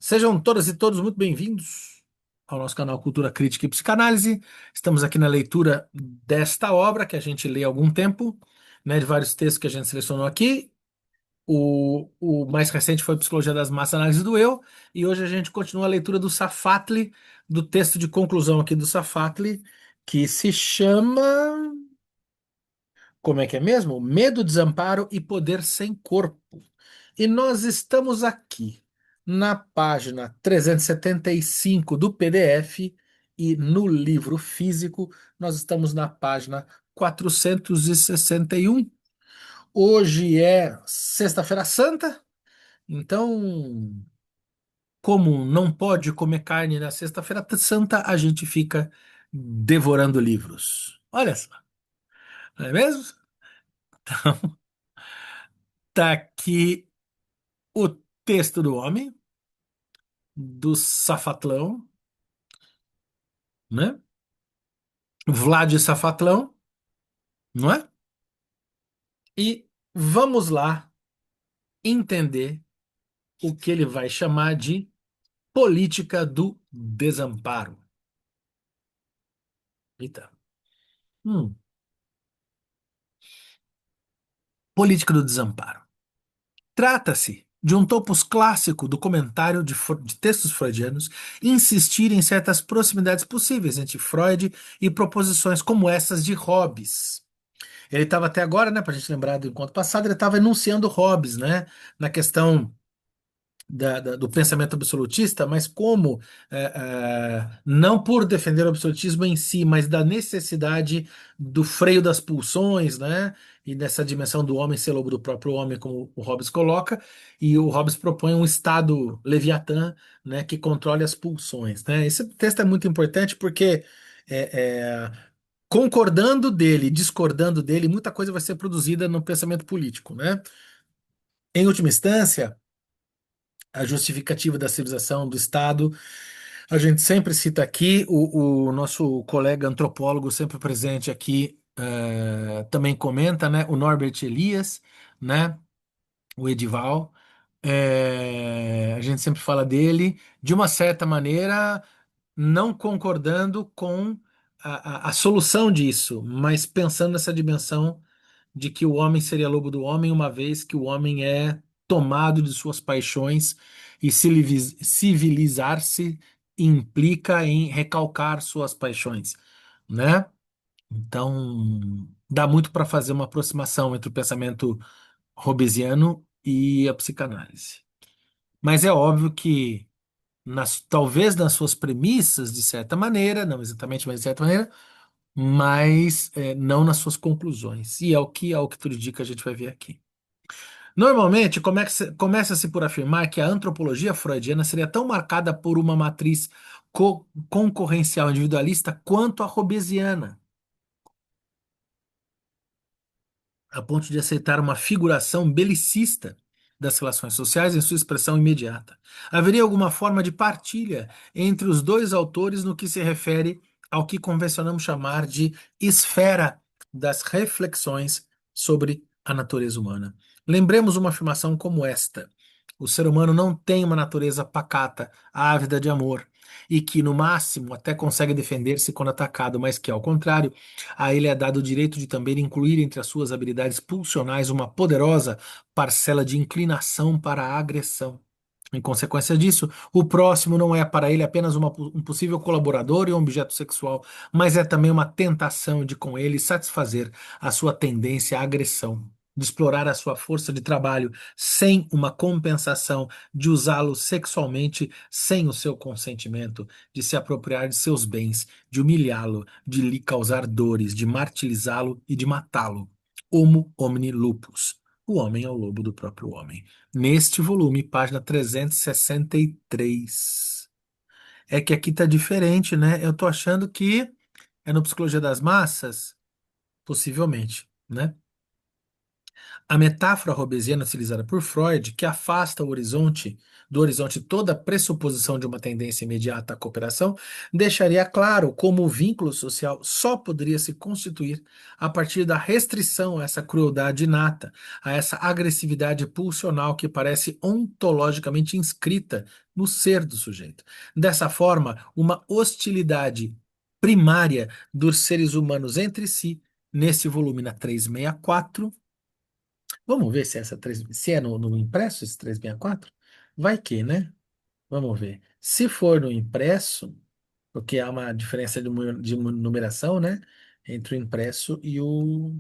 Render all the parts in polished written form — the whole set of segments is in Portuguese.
Sejam todas e todos muito bem-vindos ao nosso canal Cultura Crítica e Psicanálise. Estamos aqui na leitura desta obra que a gente lê há algum tempo, né, de vários textos que a gente selecionou aqui. O mais recente foi Psicologia das Massas, Análise do Eu, e hoje a gente continua a leitura do Safatli, do texto de conclusão aqui do Safatli, que se chama. Como é que é mesmo? Medo, Desamparo e Poder Sem Corpo. E nós estamos aqui na página 375 do PDF e no livro físico nós estamos na página 461. Hoje é Sexta-feira Santa, então, como não pode comer carne na Sexta-feira Santa, a gente fica devorando livros. Olha só, não é mesmo? Tá aqui o texto do homem, do Safatlão, né? Vlad Safatlão, não é? E vamos lá entender o que ele vai chamar de política do desamparo. Eita. Hum, política do desamparo. Trata-se de um topos clássico do comentário de textos freudianos insistir em certas proximidades possíveis entre Freud e proposições como essas de Hobbes. Ele estava até agora, né, para a gente lembrar do encontro passado, ele estava enunciando Hobbes, né, na questão do pensamento absolutista, mas como não por defender o absolutismo em si, mas da necessidade do freio das pulsões, né? E dessa dimensão do homem ser lobo do próprio homem, como o Hobbes coloca, e o Hobbes propõe um estado Leviatã, né, que controle as pulsões, né? Esse texto é muito importante porque concordando dele, discordando dele, muita coisa vai ser produzida no pensamento político, né? Em última instância, a justificativa da civilização, do Estado. A gente sempre cita aqui, o nosso colega antropólogo sempre presente aqui também comenta, né? O Norbert Elias, né? O Edival. A gente sempre fala dele, de uma certa maneira, não concordando com a solução disso, mas pensando nessa dimensão de que o homem seria lobo do homem, uma vez que o homem é tomado de suas paixões e civilizar-se implica em recalcar suas paixões, né? Então, dá muito para fazer uma aproximação entre o pensamento hobbesiano e a psicanálise. Mas é óbvio que, talvez nas suas premissas, de certa maneira, não exatamente, mas de certa maneira, mas não nas suas conclusões. E é o que tudo indica, a gente vai ver aqui. Normalmente, começa-se por afirmar que a antropologia freudiana seria tão marcada por uma matriz concorrencial individualista quanto a hobbesiana, a ponto de aceitar uma figuração belicista das relações sociais em sua expressão imediata. Haveria alguma forma de partilha entre os dois autores no que se refere ao que convencionamos chamar de esfera das reflexões sobre a natureza humana. Lembremos uma afirmação como esta: o ser humano não tem uma natureza pacata, ávida de amor, e que, no máximo, até consegue defender-se quando atacado, mas que, ao contrário, a ele é dado o direito de também incluir entre as suas habilidades pulsionais uma poderosa parcela de inclinação para a agressão. Em consequência disso, o próximo não é para ele apenas um possível colaborador e um objeto sexual, mas é também uma tentação de com ele satisfazer a sua tendência à agressão, de explorar a sua força de trabalho sem uma compensação, de usá-lo sexualmente sem o seu consentimento, de se apropriar de seus bens, de humilhá-lo, de lhe causar dores, de martirizá-lo e de matá-lo. Homo homini lupus. O homem é o lobo do próprio homem. Neste volume, página 363. É que aqui tá diferente, né? Eu tô achando que é no Psicologia das Massas, possivelmente, né? A metáfora hobbesiana utilizada por Freud, que afasta o horizonte do horizonte toda pressuposição de uma tendência imediata à cooperação, deixaria claro como o vínculo social só poderia se constituir a partir da restrição a essa crueldade inata, a essa agressividade pulsional que parece ontologicamente inscrita no ser do sujeito. Dessa forma, uma hostilidade primária dos seres humanos entre si, nesse volume na 364. Vamos ver se essa 3, se é no impresso esse 364. Vai que, né? Vamos ver. Se for no impresso, porque há uma diferença de numeração, né? Entre o impresso e o.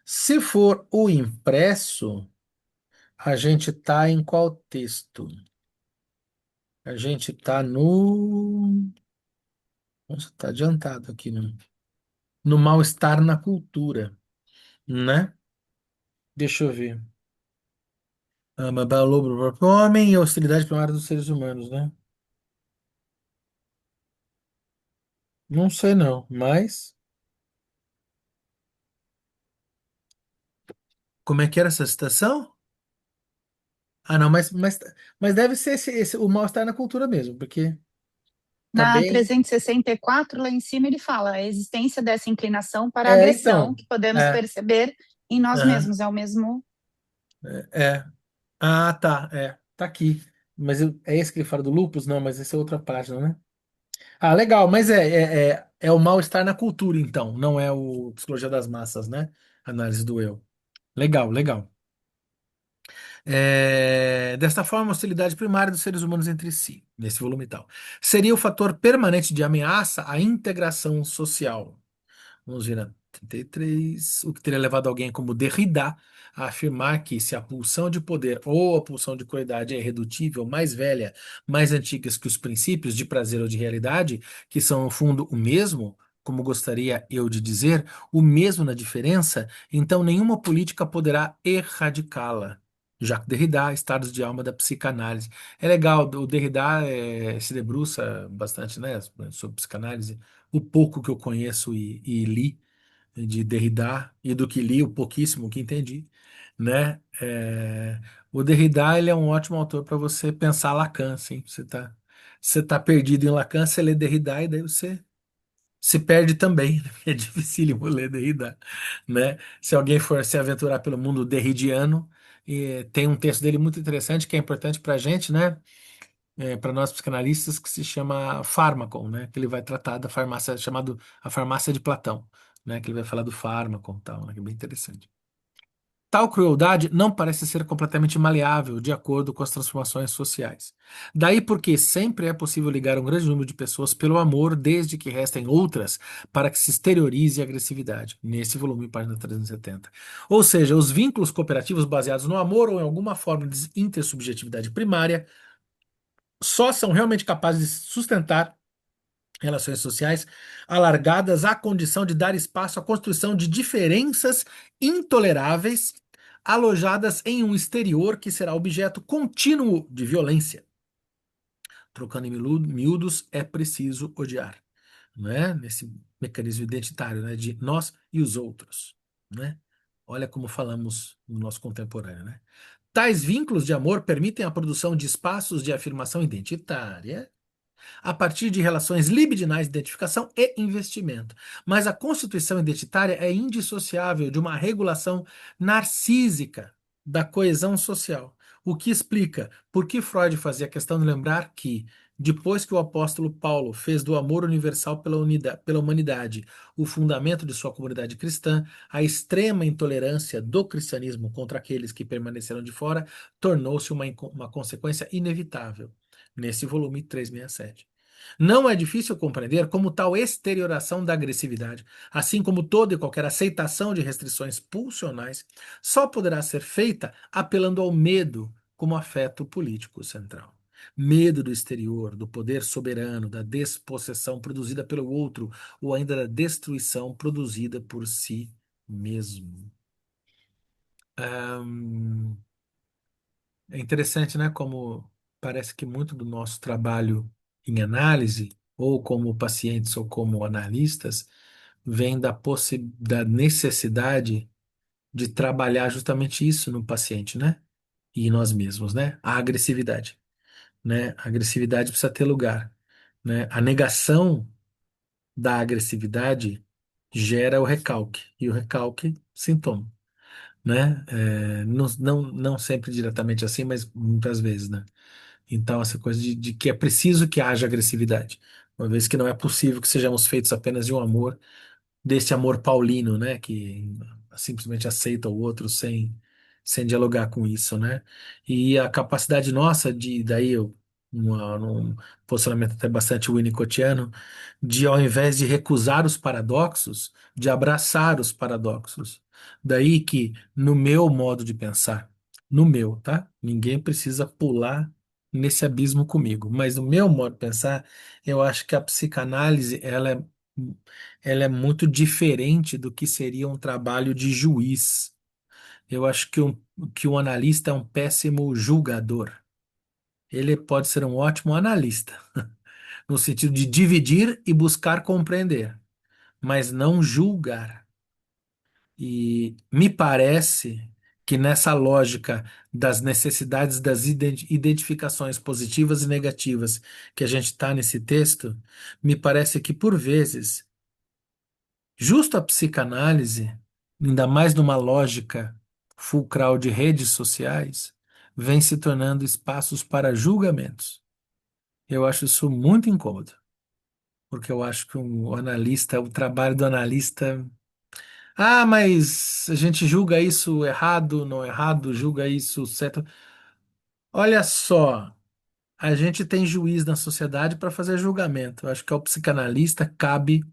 Se for o impresso, a gente tá em qual texto? A gente tá no. Nossa, tá adiantado aqui no mal-estar na cultura, né? Deixa eu ver. Ama lobo do próprio homem e a hostilidade primária dos seres humanos, né? Não sei não, mas como é que era essa citação? Ah, não, mas deve ser o mal-estar na cultura mesmo, porque tá Na bem. 364, lá em cima, ele fala a existência dessa inclinação para a É, agressão então. que podemos É, perceber em nós aham, mesmos. É o mesmo. é. Ah, tá, tá aqui. Mas é esse que ele fala do lupus? Não, mas essa é outra página, né? Ah, legal, mas é o mal-estar na cultura, então, não é o Psicologia das Massas, né? Análise do eu. Legal, legal. Desta forma, a hostilidade primária dos seres humanos entre si, nesse volume e tal, seria o fator permanente de ameaça à integração social. Vamos ver na 33, o que teria levado alguém como Derrida a afirmar que se a pulsão de poder ou a pulsão de crueldade é irredutível, mais velha, mais antigas que os princípios de prazer ou de realidade, que são no fundo o mesmo, como gostaria eu de dizer, o mesmo na diferença, então nenhuma política poderá erradicá-la. Jacques Derrida, Estados de Alma da Psicanálise. É legal, o Derrida se debruça bastante, né, sobre psicanálise, o pouco que eu conheço e li de Derrida e do que li, o pouquíssimo que entendi, né? O Derrida, ele é um ótimo autor para você pensar Lacan, assim. Você tá perdido em Lacan, você lê Derrida e daí você se perde também, né? É dificílimo ler Derrida, né? Se alguém for se aventurar pelo mundo derridiano, tem um texto dele muito interessante que é importante para a gente, né? Para nós psicanalistas, que se chama Fármaco, né? Que ele vai tratar da farmácia, chamado a farmácia de Platão, né? Que ele vai falar do fármaco e tal, né? Que é bem interessante. Tal crueldade não parece ser completamente maleável de acordo com as transformações sociais. Daí porque sempre é possível ligar um grande número de pessoas pelo amor, desde que restem outras para que se exteriorize a agressividade. Nesse volume, página 370. Ou seja, os vínculos cooperativos baseados no amor ou em alguma forma de intersubjetividade primária só são realmente capazes de sustentar relações sociais alargadas à condição de dar espaço à construção de diferenças intoleráveis alojadas em um exterior que será objeto contínuo de violência. Trocando em miúdos, é preciso odiar, né? Nesse mecanismo identitário, né? De nós e os outros, né? Olha como falamos no nosso contemporâneo, né? Tais vínculos de amor permitem a produção de espaços de afirmação identitária a partir de relações libidinais de identificação e investimento. Mas a constituição identitária é indissociável de uma regulação narcísica da coesão social, o que explica por que Freud fazia questão de lembrar que, depois que o apóstolo Paulo fez do amor universal pela humanidade o fundamento de sua comunidade cristã, a extrema intolerância do cristianismo contra aqueles que permaneceram de fora tornou-se uma consequência inevitável. Nesse volume 367. Não é difícil compreender como tal exterioração da agressividade, assim como toda e qualquer aceitação de restrições pulsionais, só poderá ser feita apelando ao medo como afeto político central. Medo do exterior, do poder soberano, da despossessão produzida pelo outro, ou ainda da destruição produzida por si mesmo. Ahn, É interessante, né? Como parece que muito do nosso trabalho em análise, ou como pacientes ou como analistas, vem da necessidade de trabalhar justamente isso no paciente, né? E em nós mesmos, né? A agressividade, né? A agressividade precisa ter lugar, né? A negação da agressividade gera o recalque, e o recalque, sintoma, né? Não sempre diretamente assim, mas muitas vezes, né? Então, essa coisa de que é preciso que haja agressividade, uma vez que não é possível que sejamos feitos apenas de um amor, desse amor paulino, né? Que simplesmente aceita o outro sem dialogar com isso, né? E a capacidade nossa daí um posicionamento até bastante winnicottiano, de ao invés de recusar os paradoxos, de abraçar os paradoxos. Daí que, no meu modo de pensar, no meu, tá? Ninguém precisa pular nesse abismo comigo, mas no meu modo de pensar, eu acho que a psicanálise, ela é muito diferente do que seria um trabalho de juiz. Eu acho que o analista é um péssimo julgador. Ele pode ser um ótimo analista, no sentido de dividir e buscar compreender, mas não julgar. E me parece que nessa lógica das necessidades das identificações positivas e negativas que a gente está nesse texto, me parece que por vezes justo a psicanálise, ainda mais numa lógica fulcral de redes sociais, vem se tornando espaços para julgamentos. Eu acho isso muito incômodo, porque eu acho que o analista, o trabalho do analista. Ah, mas a gente julga isso errado, não errado, julga isso certo. Olha só, a gente tem juiz na sociedade para fazer julgamento. Eu acho que ao psicanalista cabe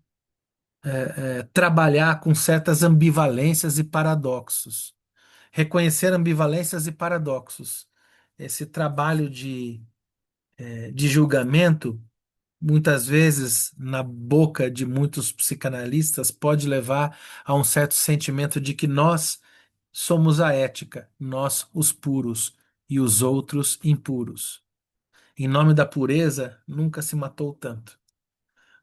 trabalhar com certas ambivalências e paradoxos. Reconhecer ambivalências e paradoxos. Esse trabalho de julgamento, muitas vezes, na boca de muitos psicanalistas, pode levar a um certo sentimento de que nós somos a ética, nós os puros e os outros impuros. Em nome da pureza, nunca se matou tanto,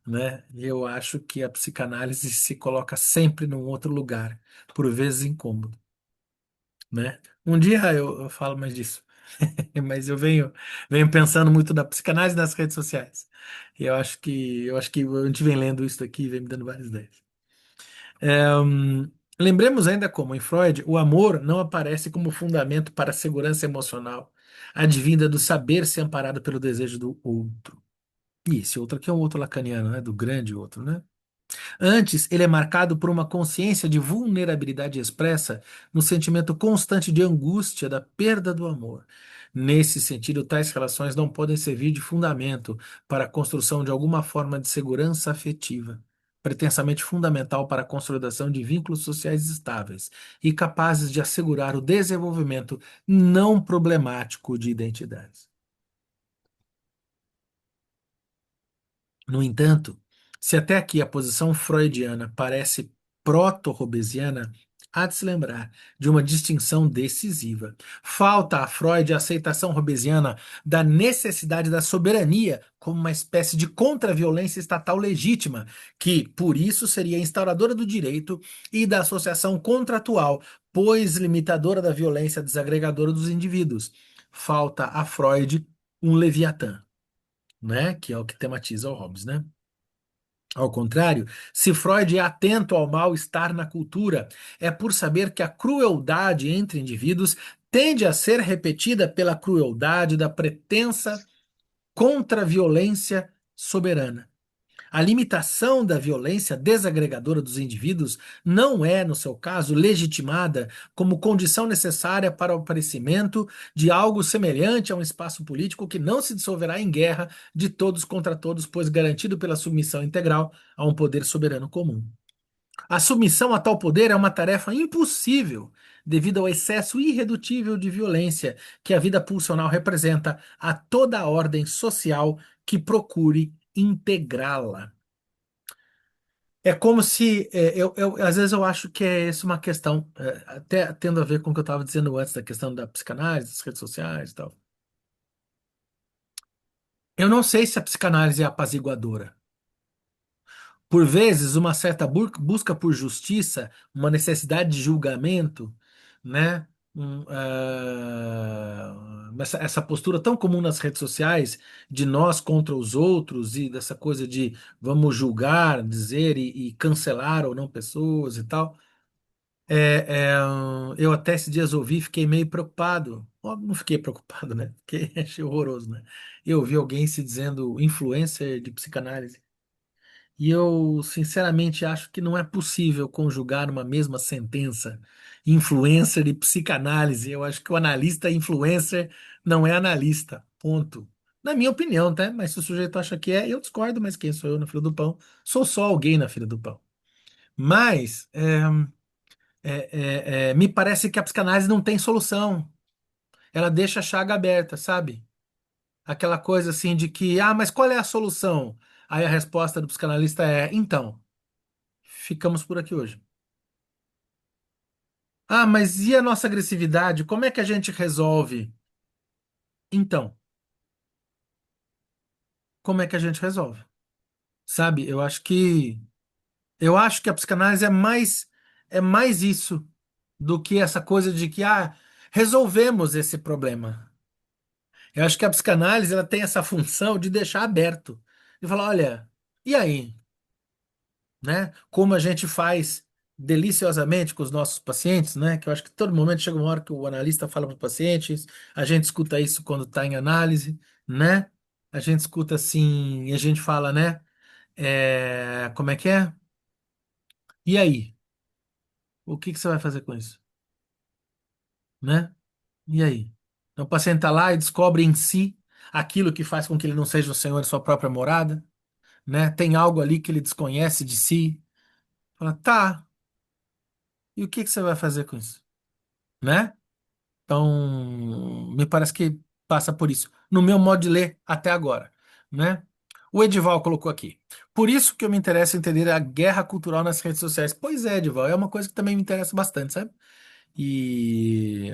né? E eu acho que a psicanálise se coloca sempre num outro lugar, por vezes incômodo, né? Um dia eu falo mais disso, mas venho pensando muito na psicanálise nas redes sociais. E eu acho que a gente vem lendo isso daqui e vem me dando várias ideias. Lembremos ainda como em Freud, o amor não aparece como fundamento para a segurança emocional, advinda do saber ser amparado pelo desejo do outro. E esse outro aqui é um outro lacaniano, né? Do grande outro, né? Antes, ele é marcado por uma consciência de vulnerabilidade expressa no sentimento constante de angústia da perda do amor. Nesse sentido, tais relações não podem servir de fundamento para a construção de alguma forma de segurança afetiva, pretensamente fundamental para a consolidação de vínculos sociais estáveis e capazes de assegurar o desenvolvimento não problemático de identidades. No entanto, se até aqui a posição freudiana parece proto-hobbesiana, há de se lembrar de uma distinção decisiva. Falta a Freud a aceitação hobbesiana da necessidade da soberania como uma espécie de contra-violência estatal legítima, que, por isso, seria instauradora do direito e da associação contratual, pois limitadora da violência desagregadora dos indivíduos. Falta a Freud um Leviatã, né? Que é o que tematiza o Hobbes, né? Ao contrário, se Freud é atento ao mal-estar na cultura, é por saber que a crueldade entre indivíduos tende a ser repetida pela crueldade da pretensa contra-violência soberana. A limitação da violência desagregadora dos indivíduos não é, no seu caso, legitimada como condição necessária para o aparecimento de algo semelhante a um espaço político que não se dissolverá em guerra de todos contra todos, pois garantido pela submissão integral a um poder soberano comum. A submissão a tal poder é uma tarefa impossível devido ao excesso irredutível de violência que a vida pulsional representa a toda a ordem social que procure integrá-la. É como se, às vezes eu acho que é essa uma questão, até tendo a ver com o que eu estava dizendo antes, da questão da psicanálise, das redes sociais e tal. Eu não sei se a psicanálise é apaziguadora. por vezes, uma certa busca por justiça, uma necessidade de julgamento, né? Essa postura tão comum nas redes sociais de nós contra os outros e dessa coisa de vamos julgar, dizer e cancelar ou não pessoas e tal. Eu até esses dias ouvi e fiquei meio preocupado. Ó, não fiquei preocupado, né? Porque achei horroroso, né? Eu ouvi alguém se dizendo influencer de psicanálise. E eu, sinceramente, acho que não é possível conjugar uma mesma sentença influencer e psicanálise. Eu acho que o analista influencer não é analista. Ponto. Na minha opinião, tá? Mas se o sujeito acha que é, eu discordo, mas quem sou eu na fila do pão? Sou só alguém na fila do pão. Mas me parece que a psicanálise não tem solução. Ela deixa a chaga aberta, sabe? Aquela coisa assim de que, mas qual é a solução? Aí a resposta do psicanalista é, então. Ficamos por aqui hoje. Mas e a nossa agressividade? Como é que a gente resolve? Então, como é que a gente resolve? Sabe? Eu acho que a psicanálise é mais isso do que essa coisa de que resolvemos esse problema. Eu acho que a psicanálise ela tem essa função de deixar aberto, de falar, olha, e aí? Né? Como a gente faz deliciosamente com os nossos pacientes, né? Que eu acho que todo momento chega uma hora que o analista fala para os pacientes, a gente escuta isso quando está em análise, né? A gente escuta assim e a gente fala, né? Como é que é? E aí? O que que você vai fazer com isso? Né? E aí? Então o paciente está lá e descobre em si aquilo que faz com que ele não seja o senhor de sua própria morada, né? Tem algo ali que ele desconhece de si. Fala, tá, e o que que você vai fazer com isso? Né? Então, me parece que passa por isso. No meu modo de ler até agora, né? O Edival colocou aqui. Por isso que eu me interesso em entender a guerra cultural nas redes sociais. Pois é, Edival, é uma coisa que também me interessa bastante, sabe? E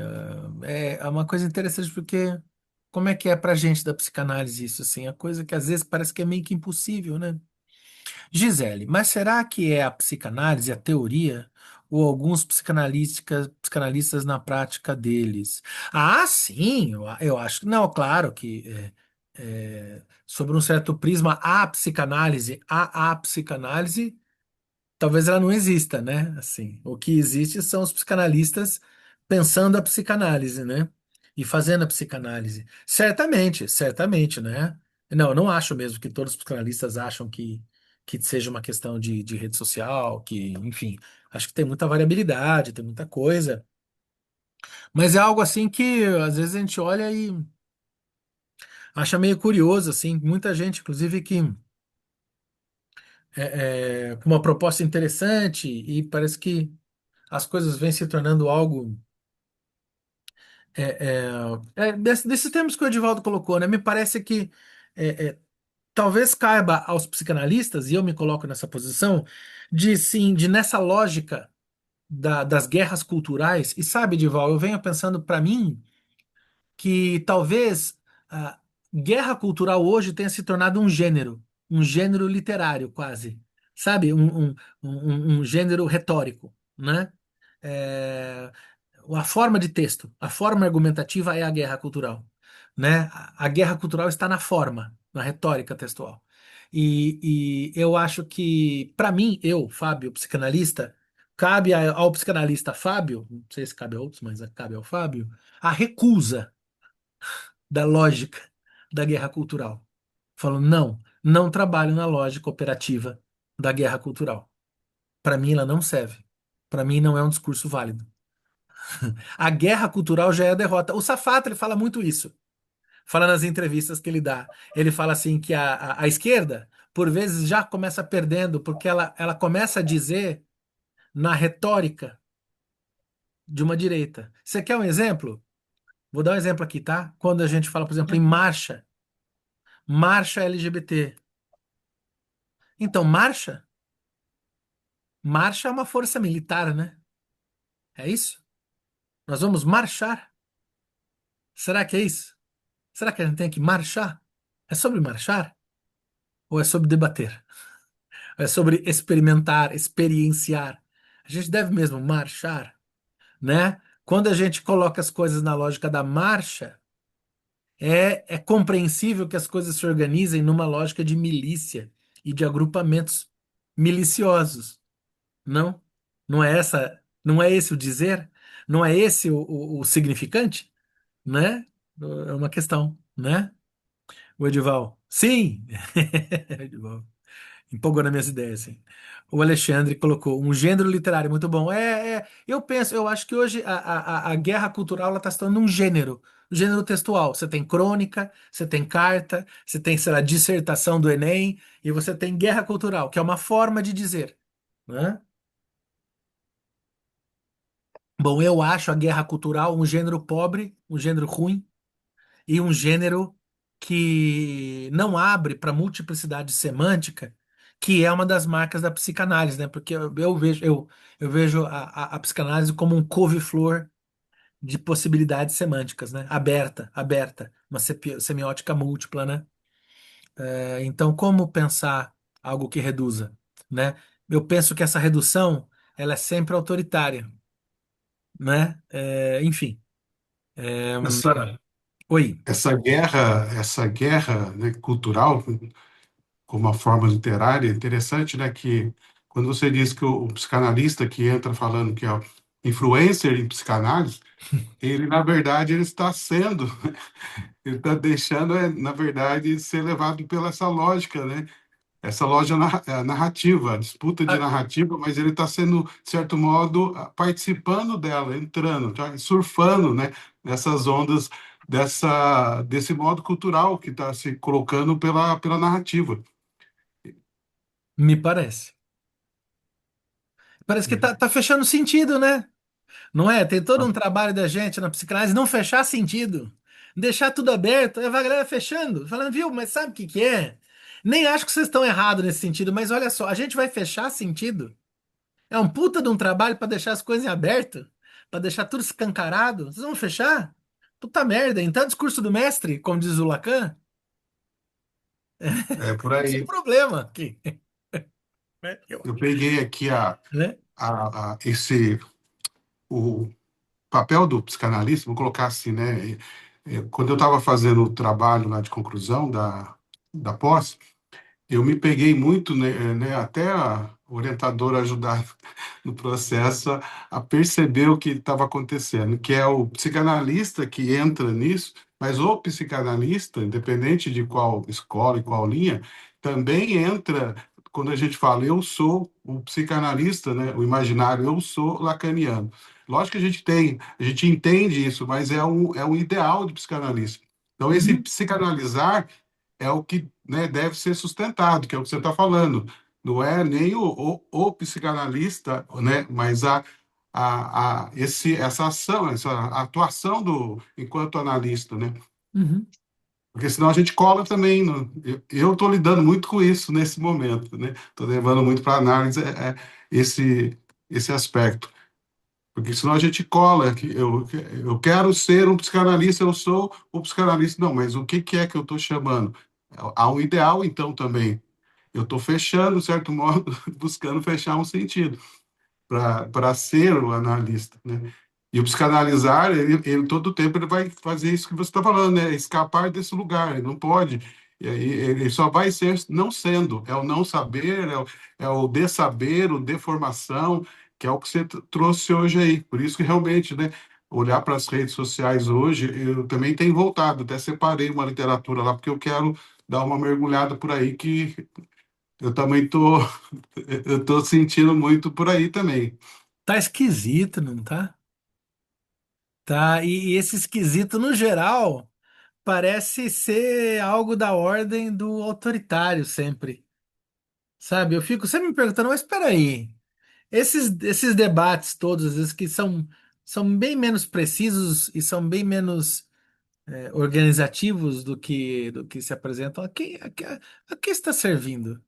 é uma coisa interessante porque como é que é pra gente da psicanálise isso, assim? É coisa que às vezes parece que é meio que impossível, né? Gisele, mas será que é a psicanálise, a teoria, ou alguns psicanalistas na prática deles? Sim, eu acho que não, claro que sobre um certo prisma, a psicanálise, talvez ela não exista, né? Assim, o que existe são os psicanalistas pensando a psicanálise, né? E fazendo a psicanálise. Certamente, certamente, né? Não, eu não acho mesmo que todos os psicanalistas acham que seja uma questão de rede social, que, enfim, acho que tem muita variabilidade, tem muita coisa. Mas é algo assim que às vezes a gente olha e acha meio curioso, assim, muita gente, inclusive, que com uma proposta interessante e parece que as coisas vêm se tornando algo desses termos que o Edivaldo colocou, né? Me parece que talvez caiba aos psicanalistas, e eu me coloco nessa posição, de sim, de nessa lógica das guerras culturais, e sabe, Edivaldo, eu venho pensando para mim que talvez a guerra cultural hoje tenha se tornado um gênero literário quase, sabe? Um gênero retórico, né? É, a forma de texto, a forma argumentativa é a guerra cultural, né? A guerra cultural está na forma, na retórica textual. E eu acho que, para mim, eu, Fábio, psicanalista, cabe ao psicanalista Fábio, não sei se cabe a outros, mas cabe ao Fábio, a recusa da lógica da guerra cultural. Falando, não trabalho na lógica operativa da guerra cultural. Para mim, ela não serve. Para mim, não é um discurso válido. A guerra cultural já é a derrota. O Safatli fala muito isso. Fala nas entrevistas que ele dá. Ele fala assim que a esquerda, por vezes, já começa perdendo, porque ela começa a dizer na retórica de uma direita. Você quer um exemplo? Vou dar um exemplo aqui, tá? Quando a gente fala, por exemplo, em marcha LGBT. Então, marcha é uma força militar, né? É isso? Nós vamos marchar? Será que é isso? Será que a gente tem que marchar? É sobre marchar? Ou é sobre debater? É sobre experimentar, experienciar. A gente deve mesmo marchar, né? Quando a gente coloca as coisas na lógica da marcha, é compreensível que as coisas se organizem numa lógica de milícia e de agrupamentos miliciosos, não? Não é essa, não é esse o dizer? Não é esse o significante, né? É uma questão, né? O Edival. Sim! Edival. Empolgou nas minhas ideias, assim. O Alexandre colocou um gênero literário muito bom. Eu penso, eu acho que hoje a guerra cultural ela está se tornando um gênero textual. Você tem crônica, você tem carta, você tem, sei lá, dissertação do Enem, e você tem guerra cultural, que é uma forma de dizer, né? Bom, eu acho a guerra cultural um gênero pobre, um gênero ruim, e um gênero que não abre para multiplicidade semântica, que é uma das marcas da psicanálise, né? Porque eu vejo a psicanálise como um couve-flor de possibilidades semânticas, né? Aberta, uma semiótica múltipla, né? Então, como pensar algo que reduza, né? Eu penso que essa redução, ela é sempre autoritária, né? Enfim. Essa, Oi. essa guerra, né, cultural, como uma forma literária, é interessante, né, que quando você diz que o psicanalista que entra falando que é influencer em psicanálise, ele, na verdade, ele está sendo, ele está deixando, na verdade, ser levado pela essa lógica, né? Essa loja narrativa, a disputa de Ah, narrativa, mas ele está sendo, de certo modo, participando dela, entrando, tá? Surfando, né, nessas ondas desse modo cultural que está se colocando pela narrativa. me parece. Parece que tá fechando sentido, né? Não é? Tem todo um trabalho da gente na psicanálise não fechar sentido. Deixar tudo aberto. Aí vai a galera fechando. Falando, viu, mas sabe o que que é? Nem acho que vocês estão errados nesse sentido, mas olha só, a gente vai fechar sentido. É um puta de um trabalho pra deixar as coisas em aberto, pra deixar tudo escancarado. Vocês vão fechar? Puta merda. Então, discurso do mestre, como diz o Lacan, É por esse é o aí. problema aqui, né? Eu Eu acho, peguei aqui né? o papel do psicanalista, vou colocar assim, né? Quando eu estava fazendo o trabalho lá de conclusão da pós, eu me peguei muito, né, até a orientadora ajudar no processo a perceber o que estava acontecendo, que é o psicanalista que entra nisso, mas o psicanalista, independente de qual escola e qual linha, também entra quando a gente fala eu sou o psicanalista, né, o imaginário eu sou lacaniano. Lógico que a gente entende isso, mas é um ideal de psicanalista. Então, esse Uhum, psicanalizar é o que, né, deve ser sustentado, que é o que você está falando. Não é nem o psicanalista, né, mas essa ação, essa atuação enquanto analista, né? uhum, Porque senão a gente cola também. Eu estou lidando muito com isso nesse momento, né? Estou levando muito para análise esse aspecto. Porque senão a gente cola. Eu quero ser um psicanalista, eu sou o psicanalista. Não, mas o que que é que eu estou chamando? Há um ideal, então, também. Eu estou fechando, de certo modo, buscando fechar um sentido para ser o analista, né? E o psicanalizar, ele todo o tempo ele vai fazer isso que você está falando, né? Escapar desse lugar, ele não pode. E aí ele só vai ser não sendo, é o não saber, é o dessaber, o deformação, que é o que você trouxe hoje aí. Por isso que realmente, né, olhar para as redes sociais hoje, eu também tenho voltado, até separei uma literatura lá, porque eu quero dar uma mergulhada por aí, que eu também eu tô sentindo muito por aí também. tá esquisito, não tá? Tá, e esse esquisito, no geral, parece ser algo da ordem do autoritário sempre, sabe? Eu fico sempre me perguntando, mas espera aí, esses debates todos, às vezes, que são bem menos precisos e são bem menos organizativos do que se apresentam, a que está servindo,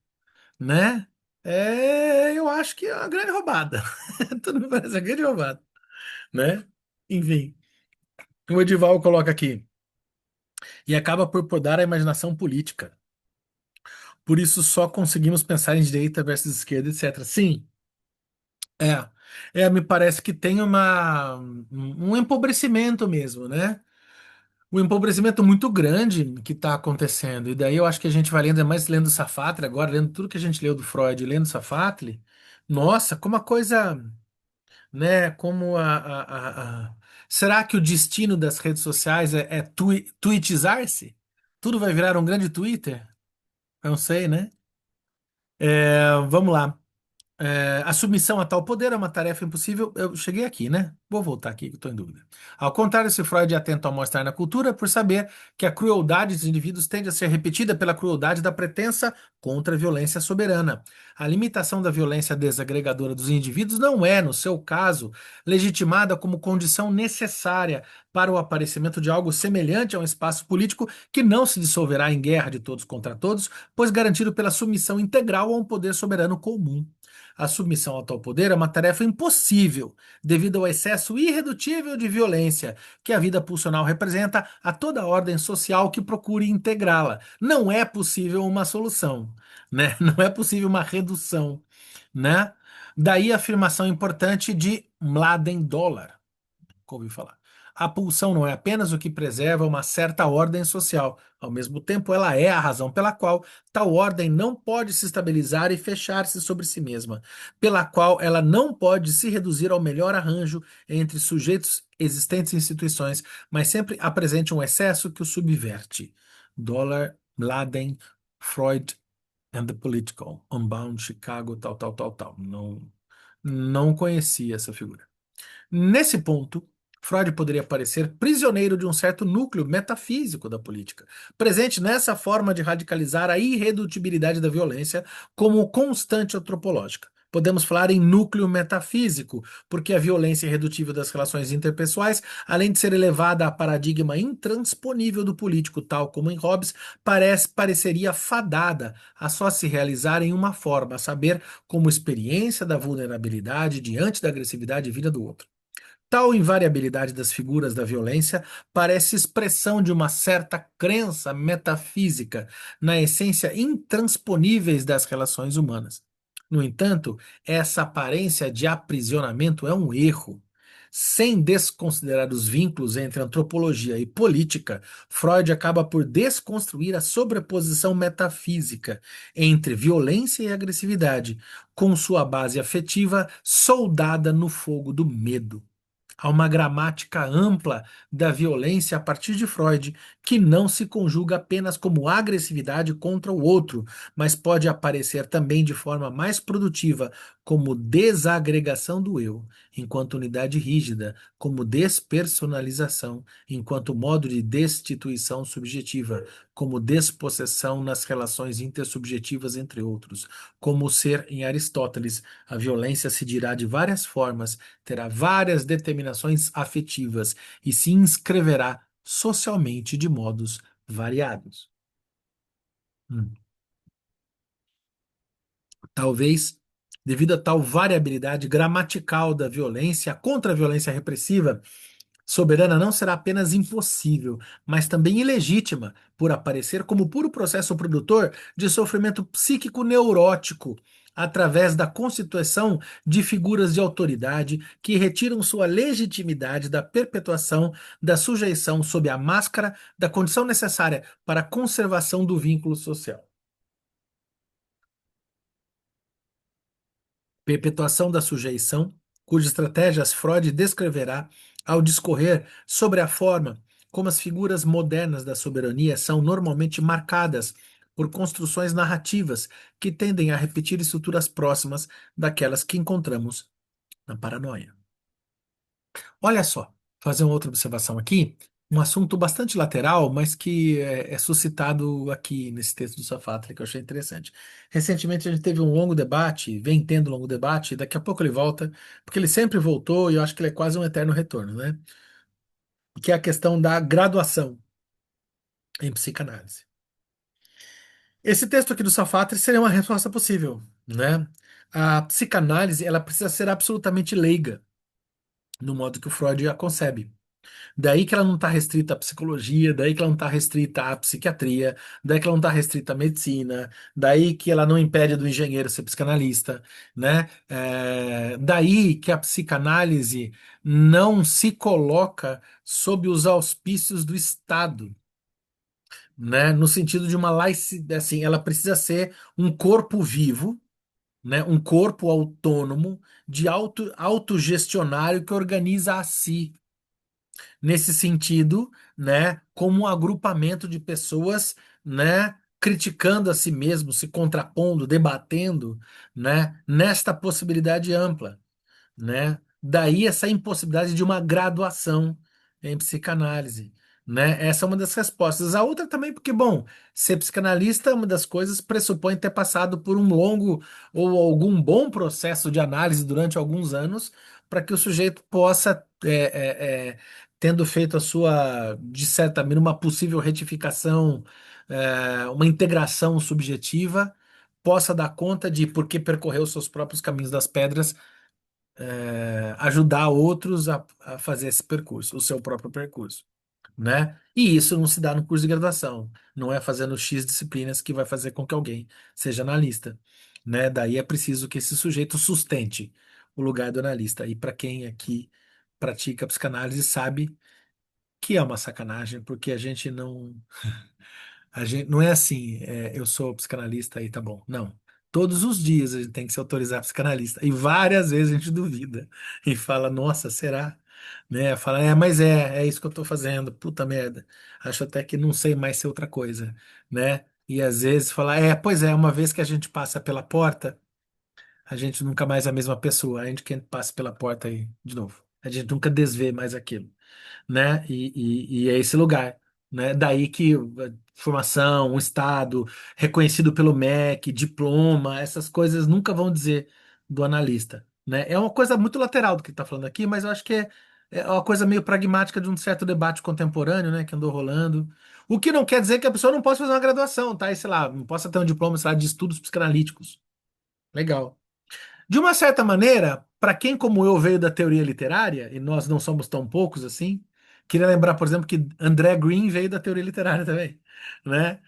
né? Eu acho que é uma grande roubada. Tudo me parece uma grande roubada, né? Enfim, o Edival coloca aqui. E acaba por podar a imaginação política. Por isso só conseguimos pensar em direita versus esquerda, etc. Sim, é. Me parece que tem um empobrecimento mesmo, né? Um empobrecimento muito grande que está acontecendo. E daí eu acho que a gente vai lendo, é mais lendo Safatli agora, lendo tudo que a gente leu do Freud, lendo Safatli. Nossa, como a coisa, né? Como Será que o destino das redes sociais é tweetizar-se? Tudo vai virar um grande Twitter? Eu não sei, né? Vamos lá. A submissão a tal poder é uma tarefa impossível. Eu cheguei aqui, né? Vou voltar aqui, que estou em dúvida. Ao contrário, se Freud é atento ao mostrar na cultura, por saber que a crueldade dos indivíduos tende a ser repetida pela crueldade da pretensa contra-violência soberana. A limitação da violência desagregadora dos indivíduos não é, no seu caso, legitimada como condição necessária para o aparecimento de algo semelhante a um espaço político que não se dissolverá em guerra de todos contra todos, pois garantido pela submissão integral a um poder soberano comum. A submissão ao tal poder é uma tarefa impossível, devido ao excesso irredutível de violência que a vida pulsional representa a toda a ordem social que procure integrá-la. Não é possível uma solução, né? Não é possível uma redução, né? Daí a afirmação importante de Mladen Dollar que ouvi falar. A pulsão não é apenas o que preserva uma certa ordem social, ao mesmo tempo, ela é a razão pela qual tal ordem não pode se estabilizar e fechar-se sobre si mesma, pela qual ela não pode se reduzir ao melhor arranjo entre sujeitos existentes em instituições, mas sempre apresente um excesso que o subverte. Dollar, Laden, Freud and the Political, Unbound, Chicago, tal, tal, tal, tal. Não conhecia essa figura. Nesse ponto, Freud poderia parecer prisioneiro de um certo núcleo metafísico da política, presente nessa forma de radicalizar a irredutibilidade da violência como constante antropológica. Podemos falar em núcleo metafísico, porque a violência irredutível das relações interpessoais, além de ser elevada a paradigma intransponível do político, tal como em Hobbes, pareceria fadada a só se realizar em uma forma, a saber, como experiência da vulnerabilidade diante da agressividade vinda do outro. Tal invariabilidade das figuras da violência parece expressão de uma certa crença metafísica na essência intransponíveis das relações humanas. No entanto, essa aparência de aprisionamento é um erro. Sem desconsiderar os vínculos entre antropologia e política, Freud acaba por desconstruir a sobreposição metafísica entre violência e agressividade, com sua base afetiva soldada no fogo do medo. Há uma gramática ampla da violência a partir de Freud, que não se conjuga apenas como agressividade contra o outro, mas pode aparecer também de forma mais produtiva como desagregação do eu, enquanto unidade rígida, como despersonalização, enquanto modo de destituição subjetiva, como despossessão nas relações intersubjetivas entre outros, como ser em Aristóteles. A violência se dirá de várias formas, terá várias determinações afetivas e se inscreverá socialmente de modos variados. Hum. Talvez, devido a tal variabilidade gramatical da violência, a contra-violência repressiva soberana não será apenas impossível, mas também ilegítima, por aparecer como puro processo produtor de sofrimento psíquico neurótico, através da constituição de figuras de autoridade que retiram sua legitimidade da perpetuação da sujeição sob a máscara da condição necessária para a conservação do vínculo social. Perpetuação da sujeição, cujas estratégias Freud descreverá ao discorrer sobre a forma como as figuras modernas da soberania são normalmente marcadas por construções narrativas que tendem a repetir estruturas próximas daquelas que encontramos na paranoia. Olha só, fazer uma outra observação aqui, um assunto bastante lateral, mas que é suscitado aqui nesse texto do Safatli, que eu achei interessante. Recentemente a gente teve um longo debate, vem tendo um longo debate, daqui a pouco ele volta, porque ele sempre voltou e eu acho que ele é quase um eterno retorno, né? Que é a questão da graduação em psicanálise. Esse texto aqui do Safatli seria uma resposta possível, né? A psicanálise, ela precisa ser absolutamente leiga, no modo que o Freud a concebe. Daí que ela não está restrita à psicologia, daí que ela não está restrita à psiquiatria, daí que ela não está restrita à medicina, daí que ela não impede do engenheiro ser psicanalista, né? Daí que a psicanálise não se coloca sob os auspícios do Estado, né? No sentido de uma laicidade, assim, ela precisa ser um corpo vivo, né? Um corpo autônomo, de autogestionário que organiza a si nesse sentido, né, como um agrupamento de pessoas, né, criticando a si mesmo, se contrapondo, debatendo, né, nesta possibilidade ampla, né? Daí essa impossibilidade de uma graduação em psicanálise, né? Essa é uma das respostas. A outra também, porque, bom, ser psicanalista, uma das coisas pressupõe ter passado por um longo ou algum bom processo de análise durante alguns anos para que o sujeito possa, tendo feito a sua, de certa maneira, uma possível retificação, uma integração subjetiva, possa dar conta de, porque percorreu seus próprios caminhos das pedras, ajudar outros a fazer esse percurso, o seu próprio percurso, né? E isso não se dá no curso de graduação, não é fazendo X disciplinas que vai fazer com que alguém seja analista, né? Daí é preciso que esse sujeito sustente o lugar do analista. E para quem aqui pratica psicanálise sabe que é uma sacanagem, porque a gente não é assim, eu sou psicanalista e tá bom. Não. Todos os dias a gente tem que se autorizar psicanalista. E várias vezes a gente duvida e fala, nossa, será? Né? Fala, mas é isso que eu tô fazendo. Puta merda. Acho até que não sei mais ser outra coisa, né? E às vezes fala, pois é, uma vez que a gente passa pela porta, a gente nunca mais é a mesma pessoa. A gente que passa pela porta aí de novo. A gente nunca desvê mais aquilo, né? E é esse lugar, né? Daí que formação, um estado reconhecido pelo MEC, diploma, essas coisas nunca vão dizer do analista, né? É uma coisa muito lateral do que está falando aqui, mas eu acho que é uma coisa meio pragmática de um certo debate contemporâneo, né? Que andou rolando. O que não quer dizer que a pessoa não possa fazer uma graduação, tá? E sei lá, não possa ter um diploma, sei lá, de estudos psicanalíticos. Legal. De uma certa maneira, para quem como eu veio da teoria literária, e nós não somos tão poucos assim, queria lembrar, por exemplo, que André Green veio da teoria literária também, né?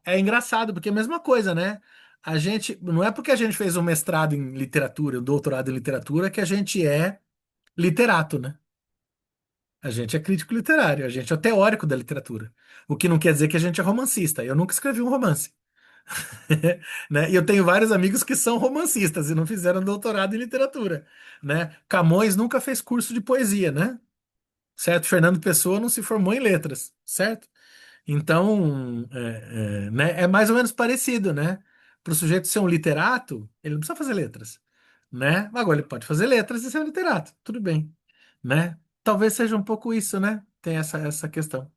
É engraçado, porque é a mesma coisa, né? A gente, não é porque a gente fez um mestrado em literatura, um doutorado em literatura, que a gente é literato, né? A gente é crítico literário, a gente é teórico da literatura. O que não quer dizer que a gente é romancista. Eu nunca escrevi um romance. Né? E eu tenho vários amigos que são romancistas e não fizeram doutorado em literatura, né? Camões nunca fez curso de poesia, né? Certo? Fernando Pessoa não se formou em letras, certo? Então, né? É mais ou menos parecido, né? Para o sujeito ser um literato, ele não precisa fazer letras, né? Agora ele pode fazer letras e ser um literato, tudo bem, né? Talvez seja um pouco isso, né? Tem essa questão.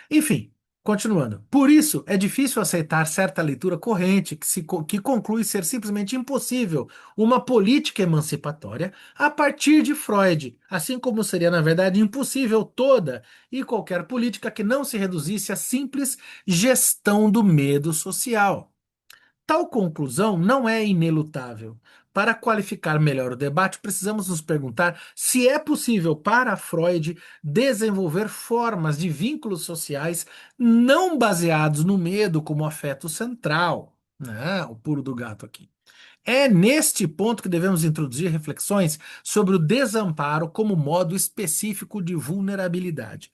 Enfim, continuando. Por isso, é difícil aceitar certa leitura corrente que conclui ser simplesmente impossível uma política emancipatória a partir de Freud, assim como seria, na verdade, impossível toda e qualquer política que não se reduzisse à simples gestão do medo social. Tal conclusão não é inelutável. Para qualificar melhor o debate, precisamos nos perguntar se é possível para Freud desenvolver formas de vínculos sociais não baseados no medo como afeto central. O pulo do gato aqui. É neste ponto que devemos introduzir reflexões sobre o desamparo como modo específico de vulnerabilidade.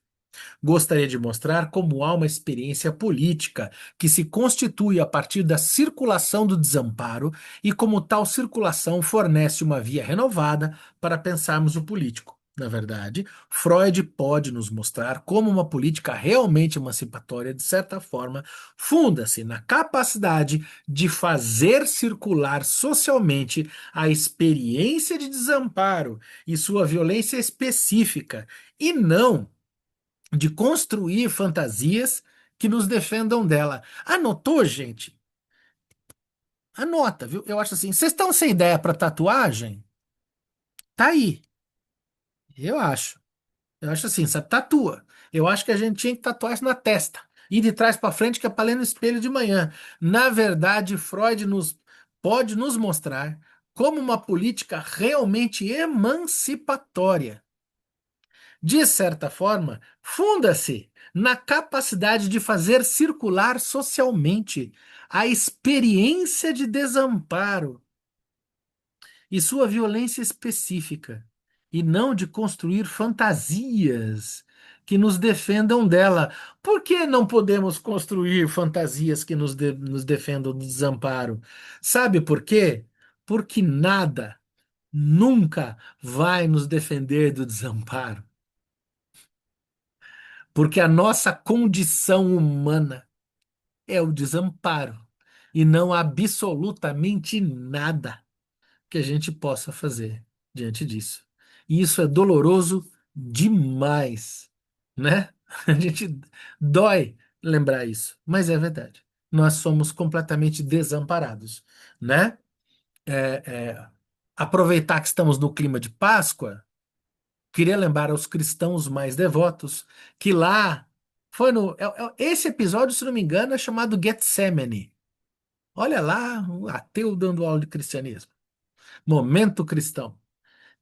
Gostaria de mostrar como há uma experiência política que se constitui a partir da circulação do desamparo e como tal circulação fornece uma via renovada para pensarmos o político. Na verdade, Freud pode nos mostrar como uma política realmente emancipatória, de certa forma, funda-se na capacidade de fazer circular socialmente a experiência de desamparo e sua violência específica, e não de construir fantasias que nos defendam dela. Anotou, gente? Anota, viu? Eu acho assim, vocês estão sem ideia para tatuagem? Tá aí. Eu acho. Eu acho assim, sabe, tatua. Eu acho que a gente tinha que tatuar isso na testa. Ir de trás para frente, que é para ler no espelho de manhã. Na verdade, Freud pode nos mostrar como uma política realmente emancipatória. de certa forma, funda-se na capacidade de fazer circular socialmente a experiência de desamparo e sua violência específica, e não de construir fantasias que nos defendam dela. Por que não podemos construir fantasias que nos defendam do desamparo? Sabe por quê? Porque nada nunca vai nos defender do desamparo. Porque a nossa condição humana é o desamparo e não absolutamente nada que a gente possa fazer diante disso. E isso é doloroso demais, né? A gente dói lembrar isso, mas é verdade. Nós somos completamente desamparados, né? Aproveitar que estamos no clima de Páscoa, queria lembrar aos cristãos mais devotos que lá foi no esse episódio, se não me engano, é chamado Getsemane. Olha lá, um ateu dando aula de cristianismo. Momento cristão.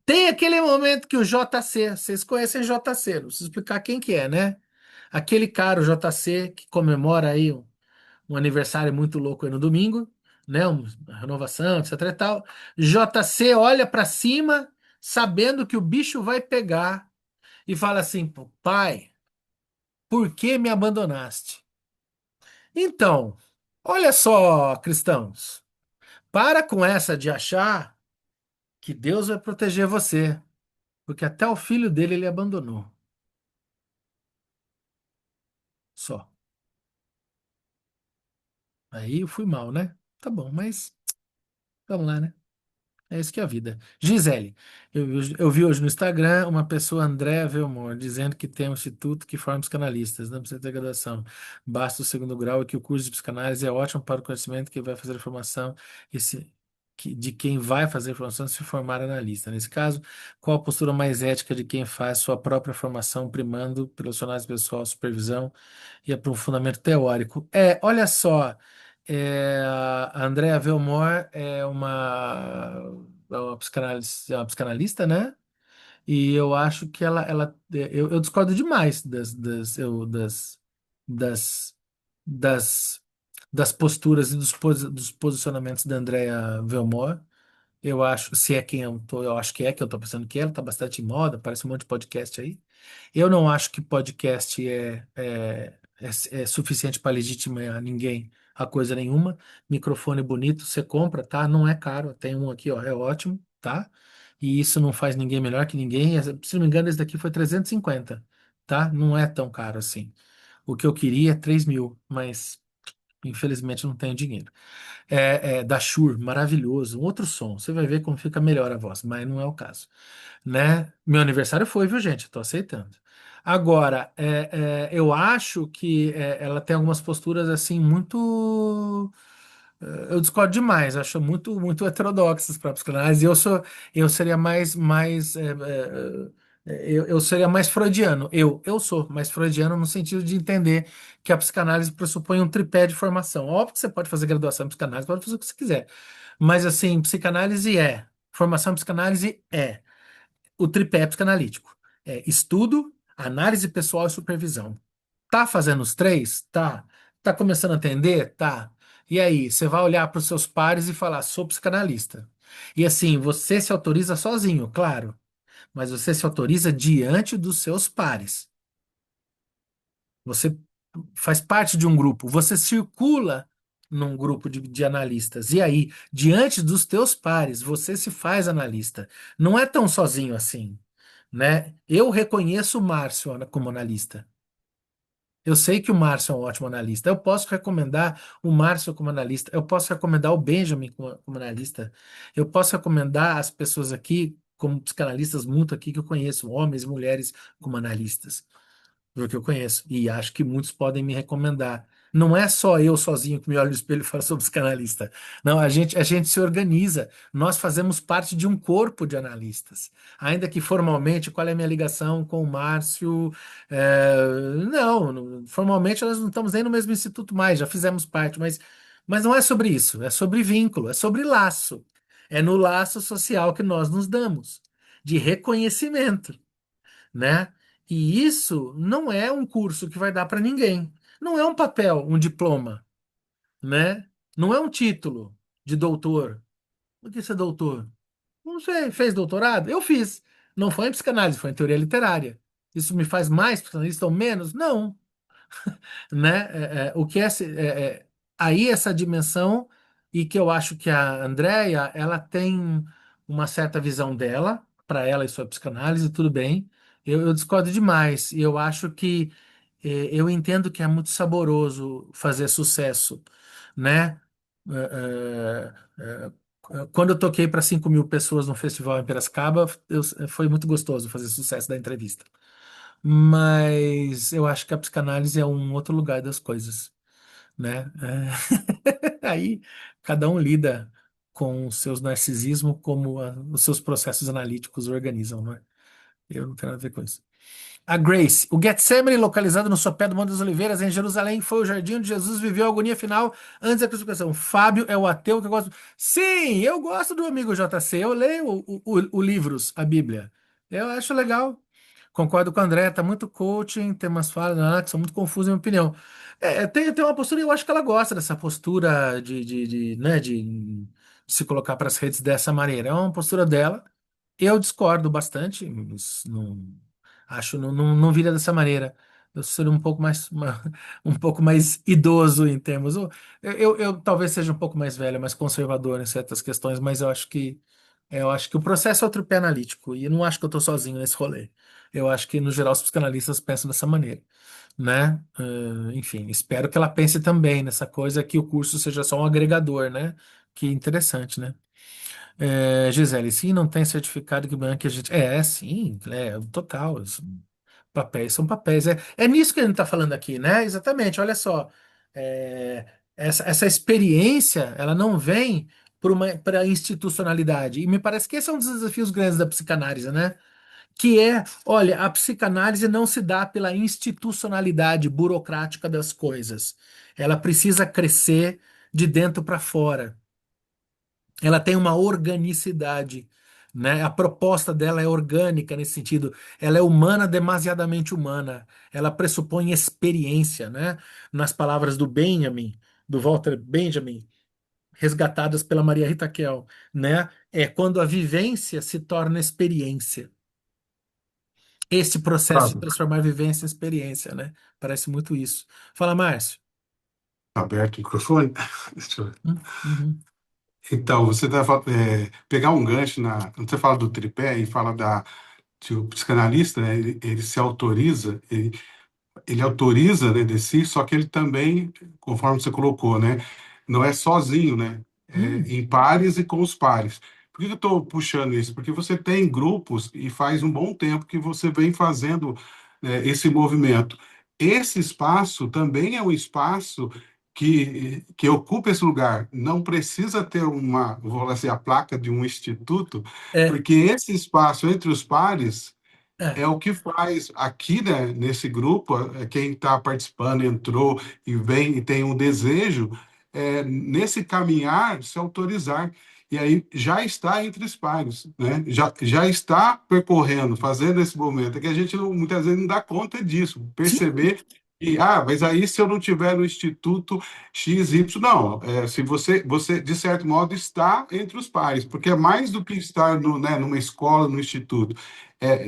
Tem aquele momento que o JC, vocês conhecem JC, não preciso explicar quem que é, né? Aquele cara, o JC, que comemora aí um aniversário muito louco aí no domingo, né? Uma renovação, etc e tal. JC olha para cima, sabendo que o bicho vai pegar, e fala assim: "Pô, pai, por que me abandonaste?" Então, olha só, cristãos, para com essa de achar que Deus vai proteger você, porque até o filho dele ele abandonou. Só. Aí eu fui mal, né? Tá bom, mas vamos lá, né? É isso que é a vida. Gisele, eu vi hoje no Instagram uma pessoa, Andréa Velmor, dizendo que tem um instituto que forma psicanalistas, não precisa ter graduação. Basta o segundo grau e que o curso de psicanálise é ótimo para o conhecimento que vai fazer a formação de quem vai fazer a formação se formar analista. Nesse caso, qual a postura mais ética de quem faz sua própria formação, primando relacionados pessoal, supervisão e aprofundamento teórico? Olha só. A Andrea Velmor é uma psicanalista, né? E eu acho que eu discordo demais das, das, das posturas e dos posicionamentos da Andrea Velmor. Eu acho, se é quem eu tô, eu acho que eu tô pensando que ela tá bastante em moda, parece um monte de podcast aí. Eu não acho que podcast é suficiente para legitimar ninguém a coisa nenhuma. Microfone bonito, você compra, tá? Não é caro. Tem um aqui, ó, é ótimo, tá? E isso não faz ninguém melhor que ninguém. Se não me engano, esse daqui foi 350, tá? Não é tão caro assim. O que eu queria é 3.000, mas infelizmente não tenho dinheiro. Da Shure, maravilhoso. Um outro som. Você vai ver como fica melhor a voz, mas não é o caso, né? Meu aniversário foi, viu, gente? Eu tô aceitando. Agora, eu acho que ela tem algumas posturas assim muito. Eu discordo demais, acho muito muito heterodoxas para a psicanálise. Eu seria eu seria mais freudiano. Eu sou mais freudiano no sentido de entender que a psicanálise pressupõe um tripé de formação. Óbvio que você pode fazer graduação em psicanálise, pode fazer o que você quiser. Mas assim, psicanálise formação em psicanálise o tripé psicanalítico. Estudo, análise pessoal e supervisão. Tá fazendo os três? Tá. Tá começando a atender? Tá. E aí, você vai olhar para os seus pares e falar, sou psicanalista. E assim, você se autoriza sozinho, claro, mas você se autoriza diante dos seus pares. Você faz parte de um grupo, você circula num grupo de analistas. E aí, diante dos teus pares, você se faz analista. Não é tão sozinho assim, né? Eu reconheço o Márcio como analista. Eu sei que o Márcio é um ótimo analista. Eu posso recomendar o Márcio como analista. Eu posso recomendar o Benjamin como analista. Eu posso recomendar as pessoas aqui como psicanalistas muito aqui que eu conheço, homens e mulheres como analistas do que eu conheço. E acho que muitos podem me recomendar. Não é só eu sozinho que me olho no espelho e falo sou psicanalista. Não, a gente se organiza. Nós fazemos parte de um corpo de analistas. Ainda que formalmente, qual é a minha ligação com o Márcio? Formalmente nós não estamos nem no mesmo instituto mais, já fizemos parte, mas não é sobre isso, é sobre vínculo, é sobre laço. É no laço social que nós nos damos, de reconhecimento, né? E isso não é um curso que vai dar para ninguém. Não é um papel, um diploma, né? Não é um título de doutor. O que você é doutor? Não sei, fez doutorado? Eu fiz. Não foi em psicanálise, foi em teoria literária. Isso me faz mais psicanalista ou menos? Não, né? O que aí essa dimensão e que eu acho que a Andrea, ela tem uma certa visão dela, para ela isso é psicanálise, tudo bem. Eu discordo demais e eu acho que eu entendo que é muito saboroso fazer sucesso, né? Eh, eh, Quando eu toquei para 5 mil pessoas no festival em Piracicaba, foi muito gostoso fazer sucesso da entrevista. Mas eu acho que a psicanálise é um outro lugar das coisas, né? Aí cada um lida com os seus narcisismos como os seus processos analíticos organizam, não é? Eu não tenho nada a ver com isso. A Grace, o Getsemane, localizado no sopé do Monte das Oliveiras, em Jerusalém, foi o jardim onde Jesus viveu a agonia final antes da crucificação. Fábio é o ateu que eu gosto. Sim, eu gosto do amigo JC. Eu leio o livros, a Bíblia. Eu acho legal. Concordo com o André, tá muito coaching, tem umas falas que são muito confusas, na minha opinião. Tem uma postura, e eu acho que ela gosta dessa postura né, de se colocar para as redes dessa maneira. É uma postura dela. Eu discordo bastante, mas acho não vira dessa maneira. Eu sou um pouco mais um pouco mais idoso em termos. Eu talvez seja um pouco mais velho, mais conservador em certas questões, mas eu acho que o processo é o tripé analítico e eu não acho que eu estou sozinho nesse rolê. Eu acho que no geral os psicanalistas pensam dessa maneira, né? Enfim, espero que ela pense também nessa coisa que o curso seja só um agregador, né? Que interessante, né? Gisele, sim, não tem certificado que a gente. Sim, total. Papéis são papéis. É nisso que a gente está falando aqui, né? Exatamente, olha só. Essa experiência, ela não vem para institucionalidade. E me parece que esse é um dos desafios grandes da psicanálise, né? Olha, a psicanálise não se dá pela institucionalidade burocrática das coisas. Ela precisa crescer de dentro para fora. Ela tem uma organicidade, né? A proposta dela é orgânica nesse sentido. Ela é humana, demasiadamente humana. Ela pressupõe experiência, né? Nas palavras do Benjamin, do Walter Benjamin, resgatadas pela Maria Rita Kell, né? É quando a vivência se torna experiência. Esse processo de Tá transformar a vivência em experiência, né? Parece muito isso. Fala, Márcio. aberto o microfone? Deixa eu ver. Uhum. Então, você pegar um gancho quando você fala do tripé e fala que o psicanalista, né, ele se autoriza, ele autoriza, né, de si, só que ele também, conforme você colocou, né, não é sozinho, né, Hum, em pares e com os pares. Por que eu estou puxando isso? Porque você tem grupos e faz um bom tempo que você vem fazendo, esse movimento. Esse espaço também é um espaço que ocupa esse lugar. Não precisa ter vou falar assim, a placa de um instituto, é, porque esse espaço entre os pares é. é o que faz aqui, né, nesse grupo, quem está participando entrou e vem e tem um desejo, nesse caminhar se autorizar. E aí já está entre os pares, né? Já está percorrendo, fazendo esse momento. É que a gente muitas vezes não dá conta disso, Sim, perceber que, mas aí se eu não tiver no Instituto XY, não, se você, de certo modo, está entre os pares, porque é mais do que estar né, numa escola, no instituto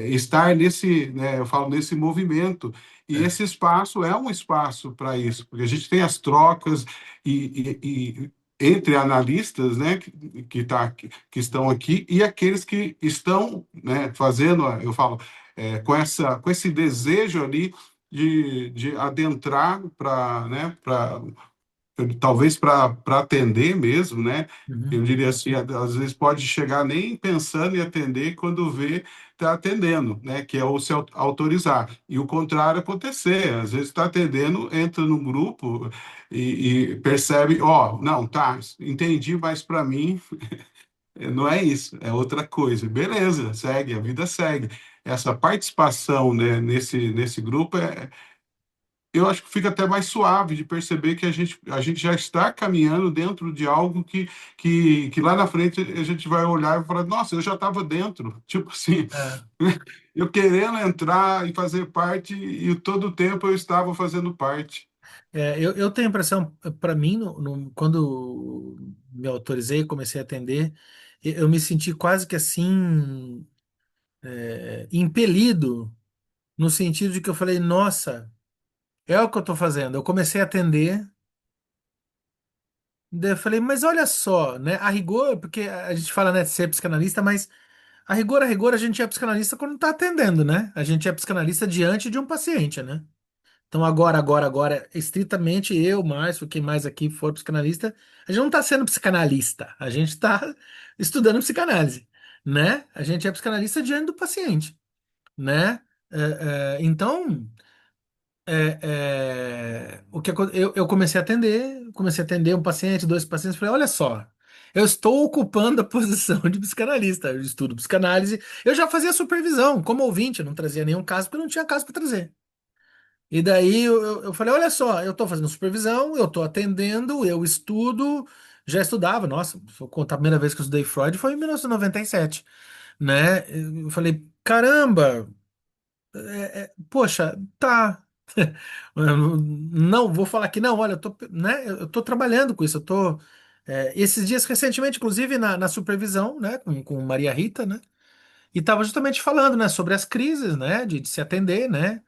estar nesse, né, eu falo nesse movimento. E é. esse espaço é um espaço para isso, porque a gente tem as trocas e entre analistas, né, que estão aqui e aqueles que estão, né, fazendo, eu falo, com esse desejo ali de adentrar para, né, talvez para atender mesmo, né? Eu Uhum. diria assim, às vezes pode chegar nem pensando em atender quando vê está atendendo, né? Que é o se autorizar. E o contrário acontecer, às vezes está atendendo, entra no grupo e percebe, não, tá, entendi, mas para mim não é isso, é outra coisa. Beleza, segue, a vida segue. Essa participação, né, nesse grupo eu acho que fica até mais suave de perceber que a gente já está caminhando dentro de algo que lá na frente a gente vai olhar e falar, nossa, eu já estava dentro. Tipo assim, É, eu querendo entrar e fazer parte, e todo o tempo eu estava fazendo parte. eu tenho a impressão, para mim, quando me autorizei e comecei a atender, eu me senti quase que assim, impelido, no sentido de que eu falei, nossa, é o que eu estou fazendo. Eu comecei a atender, daí eu falei, mas olha só, né? A rigor, porque a gente fala, né, de ser psicanalista, mas a rigor, a gente é psicanalista quando está atendendo, né? A gente é psicanalista diante de um paciente, né? Então, agora, estritamente eu, Márcio, quem mais aqui for psicanalista, a gente não está sendo psicanalista, a gente está estudando psicanálise, né? A gente é psicanalista diante do paciente, né? Então, eu comecei a atender um paciente, dois pacientes, falei, olha só, eu estou ocupando a posição de psicanalista, eu estudo psicanálise, eu já fazia supervisão como ouvinte, eu não trazia nenhum caso, porque eu não tinha caso para trazer. E daí eu falei, olha só, eu estou fazendo supervisão, eu estou atendendo, eu estudo, já estudava, nossa, vou contar a primeira vez que eu estudei Freud foi em 1997, né? Eu falei, caramba, poxa, tá. Não, vou falar que não, olha, né, eu tô trabalhando com isso, esses dias recentemente, inclusive na supervisão, né, com Maria Rita, né, e tava justamente falando, né, sobre as crises, né, de se atender, né,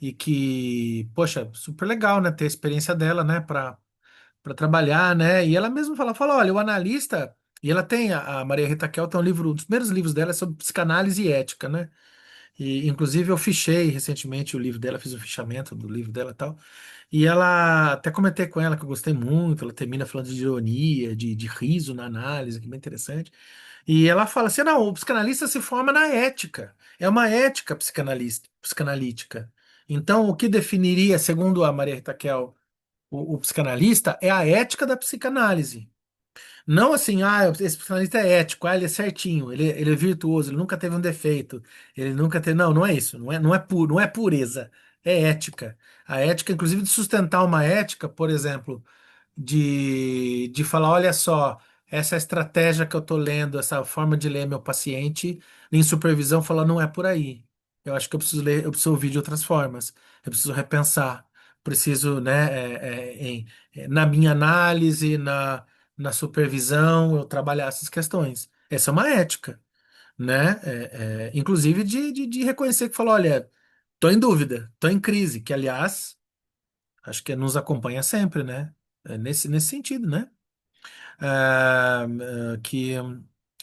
e que, poxa, super legal, né, ter a experiência dela, né, para trabalhar, né, e ela mesma fala, olha, o analista, e ela tem, a Maria Rita Kell tem um livro, um dos primeiros livros dela é sobre psicanálise e ética, né, e, inclusive, eu fichei recentemente o livro dela, fiz um fichamento do livro dela e tal. E ela, até comentei com ela que eu gostei muito. Ela termina falando de ironia, de riso na análise, que é bem interessante. E ela fala assim: não, o psicanalista se forma na ética. É uma ética psicanalítica. Então, o que definiria, segundo a Maria Rita Kell, o psicanalista é a ética da psicanálise. Não assim, esse psicanalista é ético, ele é certinho, ele é virtuoso, ele nunca teve um defeito, ele nunca teve. Não, não é isso, não é pureza, é ética. A ética, inclusive, de sustentar uma ética, por exemplo, de falar, olha só, essa estratégia que eu tô lendo, essa forma de ler meu paciente, em supervisão, falar, não é por aí. Eu acho que eu preciso ler, eu preciso ouvir de outras formas, eu preciso repensar, preciso, né, na minha análise, na supervisão, eu trabalhar essas questões. Essa é uma ética, né? Inclusive de reconhecer que falou, olha, tô em dúvida, tô em crise, que aliás, acho que nos acompanha sempre, né? Nesse sentido, né? Que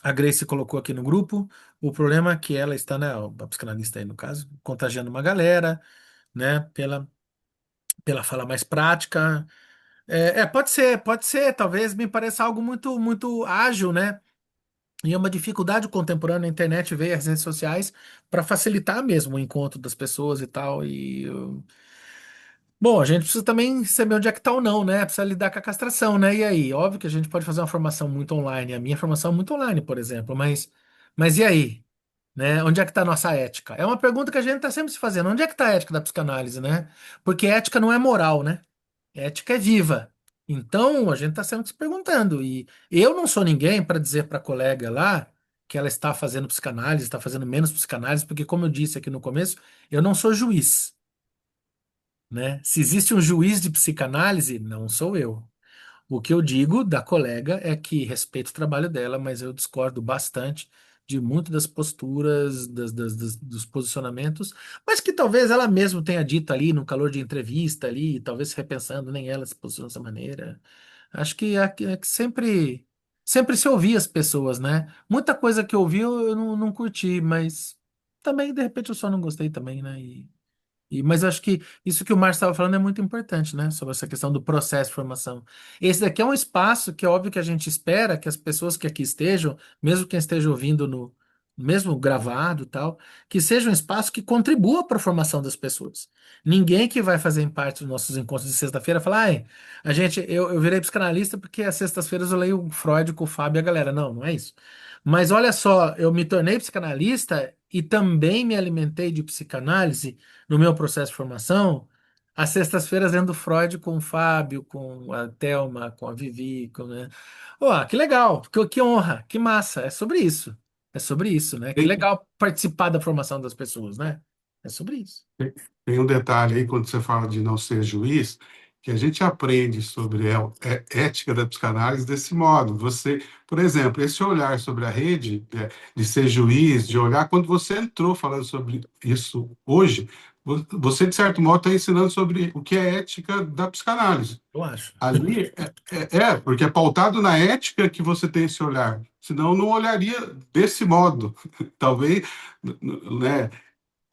a Grace colocou aqui no grupo, o problema é que ela está, né, a psicanalista aí no caso, contagiando uma galera, né, pela fala mais prática. Pode ser, talvez me pareça algo muito, muito ágil, né? E é uma dificuldade contemporânea, na internet veio as redes sociais para facilitar mesmo o encontro das pessoas e tal. Bom, a gente precisa também saber onde é que tá o não, né? Precisa lidar com a castração, né? E aí? Óbvio que a gente pode fazer uma formação muito online. A minha formação é muito online, por exemplo. Mas e aí? Né? Onde é que está a nossa ética? É uma pergunta que a gente está sempre se fazendo. Onde é que está a ética da psicanálise, né? Porque ética não é moral, né? Ética é viva. Então, a gente está sempre se perguntando. E eu não sou ninguém para dizer para a colega lá que ela está fazendo psicanálise, está fazendo menos psicanálise, porque, como eu disse aqui no começo, eu não sou juiz, né? Se existe um juiz de psicanálise, não sou eu. O que eu digo da colega é que respeito o trabalho dela, mas eu discordo bastante de muitas das posturas, dos posicionamentos, mas que talvez ela mesma tenha dito ali no calor de entrevista ali, talvez repensando, nem ela se posicionou dessa maneira. Acho que é que sempre se ouvia as pessoas, né? Muita coisa que eu ouvi eu não curti, mas também de repente eu só não gostei também, né? Mas eu acho que isso que o Márcio estava falando é muito importante, né? Sobre essa questão do processo de formação. Esse daqui é um espaço que é óbvio que a gente espera que as pessoas que aqui estejam, mesmo quem esteja ouvindo mesmo gravado e tal, que seja um espaço que contribua para a formação das pessoas. Ninguém que vai fazer parte dos nossos encontros de sexta-feira fala, eu virei psicanalista porque às sextas-feiras eu leio o Freud com o Fábio e a galera. Não, não é isso. Mas olha só, eu me tornei psicanalista e também me alimentei de psicanálise no meu processo de formação As sextas-feiras lendo Freud com o Fábio, com a Thelma, com a Vivi, com, né? Ó, que legal, que honra, que massa. É sobre isso. É sobre isso, né? Que Tem, legal participar da formação das pessoas, né? É sobre isso. tem tem um detalhe aí, quando você fala de não ser juiz, que a gente aprende sobre ética da psicanálise desse modo. Você, por exemplo, esse olhar sobre a rede, de ser juiz, de olhar, quando você entrou falando sobre isso hoje, você, de certo modo, está ensinando sobre o que é ética da psicanálise. Eu acho. Ali porque é pautado na ética que você tem esse olhar. Senão não olharia desse modo. Talvez, né,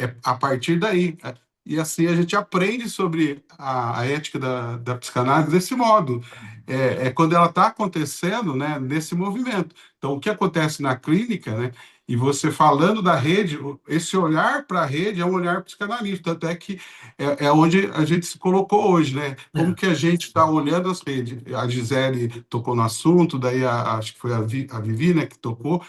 é a partir daí. E assim a gente aprende sobre a ética da psicanálise desse modo. É quando ela está acontecendo, né, nesse movimento. Então, o que acontece na clínica, né, e você falando da rede, esse olhar para a rede é um olhar psicanalista, até que é onde a gente se colocou hoje, né? Como É, que a gente está olhando as redes? A Gisele tocou no assunto, daí acho que foi a Vivi, né, que tocou.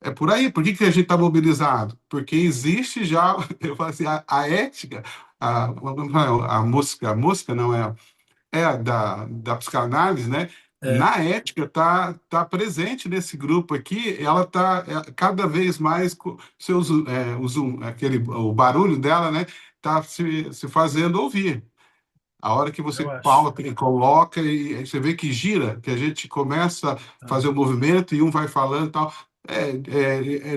É por aí. Por que que a gente está mobilizado? Porque existe já, eu falo assim, a ética, a música não da psicanálise, né? é, Na ética tá presente nesse grupo aqui, ela está cada vez mais seus aquele o barulho dela, né? Tá se fazendo ouvir. A hora que você eu acho. pauta e coloca, e aí você vê que gira, que a gente começa a Ah, fazer o movimento e um vai falando e tal.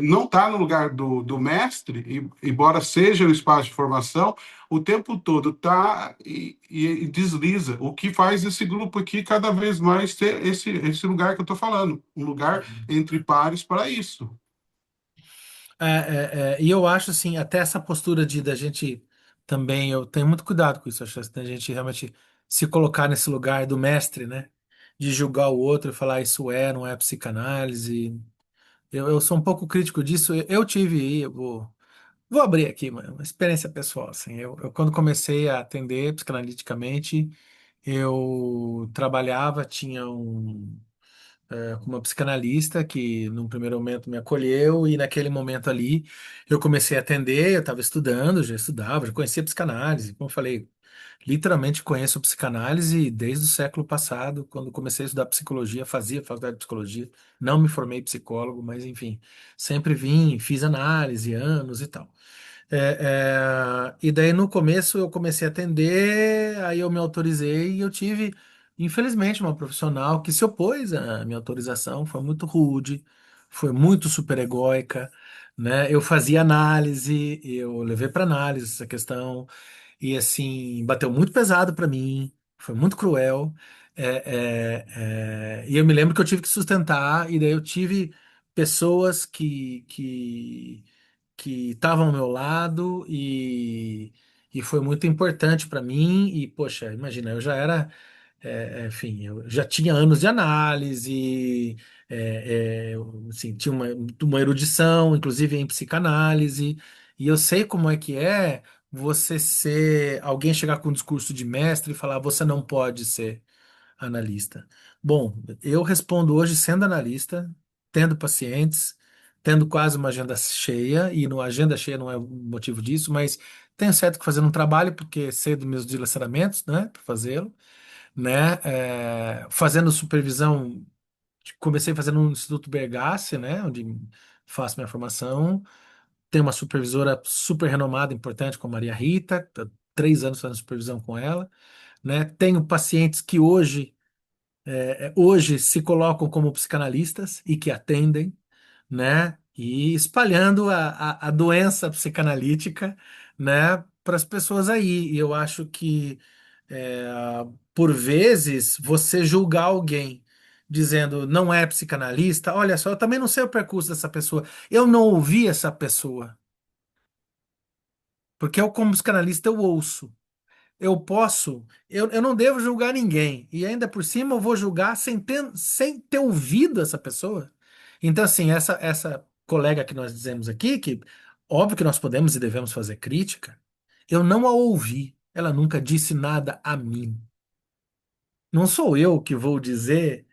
Não está no lugar do mestre, embora seja um espaço de formação, o tempo todo está e desliza. O que faz esse grupo aqui cada vez mais ter esse lugar que eu estou falando, um lugar entre pares para isso. e eu acho assim, até essa postura de da gente também, eu tenho muito cuidado com isso, acho que da gente realmente se colocar nesse lugar do mestre, né? De julgar o outro e falar isso não é psicanálise. Eu sou um pouco crítico disso. Eu tive, vou abrir aqui uma experiência pessoal, assim. Eu quando comecei a atender psicanaliticamente, eu trabalhava, tinha com uma psicanalista que num primeiro momento me acolheu e naquele momento ali eu comecei a atender, eu estava estudando, já estudava, já conhecia psicanálise, como eu falei, literalmente conheço psicanálise desde o século passado, quando comecei a estudar psicologia, fazia faculdade de psicologia, não me formei psicólogo, mas enfim, sempre vim, fiz análise, anos e tal. E daí no começo eu comecei a atender, aí eu me autorizei e eu tive, infelizmente, uma profissional que se opôs à minha autorização, foi muito rude, foi muito superegóica, né? Eu fazia análise, eu levei para análise essa questão e assim bateu muito pesado para mim, foi muito cruel. E eu me lembro que eu tive que sustentar e daí eu tive pessoas que estavam ao meu lado e foi muito importante para mim. E, poxa, imagina, eu já era, enfim, eu já tinha anos de análise, assim, tinha uma erudição, inclusive em psicanálise, e eu sei como é você ser, alguém chegar com um discurso de mestre e falar, você não pode ser analista. Bom, eu respondo hoje sendo analista, tendo pacientes, tendo quase uma agenda cheia, e no agenda cheia não é o motivo disso, mas tenho certo que fazendo um trabalho, porque sei dos meus dilaceramentos, né, para fazê-lo, né, fazendo supervisão, comecei fazendo no Instituto Bergasse, né, onde faço minha formação, tenho uma supervisora super renomada, importante, com a Maria Rita, tô 3 anos fazendo supervisão com ela, né, tenho pacientes que hoje se colocam como psicanalistas e que atendem, né? E espalhando a doença psicanalítica, né, para as pessoas aí. E eu acho que, é, por vezes, você julgar alguém dizendo não é psicanalista, olha só, eu também não sei o percurso dessa pessoa, eu não ouvi essa pessoa, porque eu, como psicanalista, eu ouço. Eu não devo julgar ninguém. E ainda por cima eu vou julgar sem ter ouvido essa pessoa. Então, assim, essa colega que nós dizemos aqui, que óbvio que nós podemos e devemos fazer crítica, eu não a ouvi. Ela nunca disse nada a mim. Não sou eu que vou dizer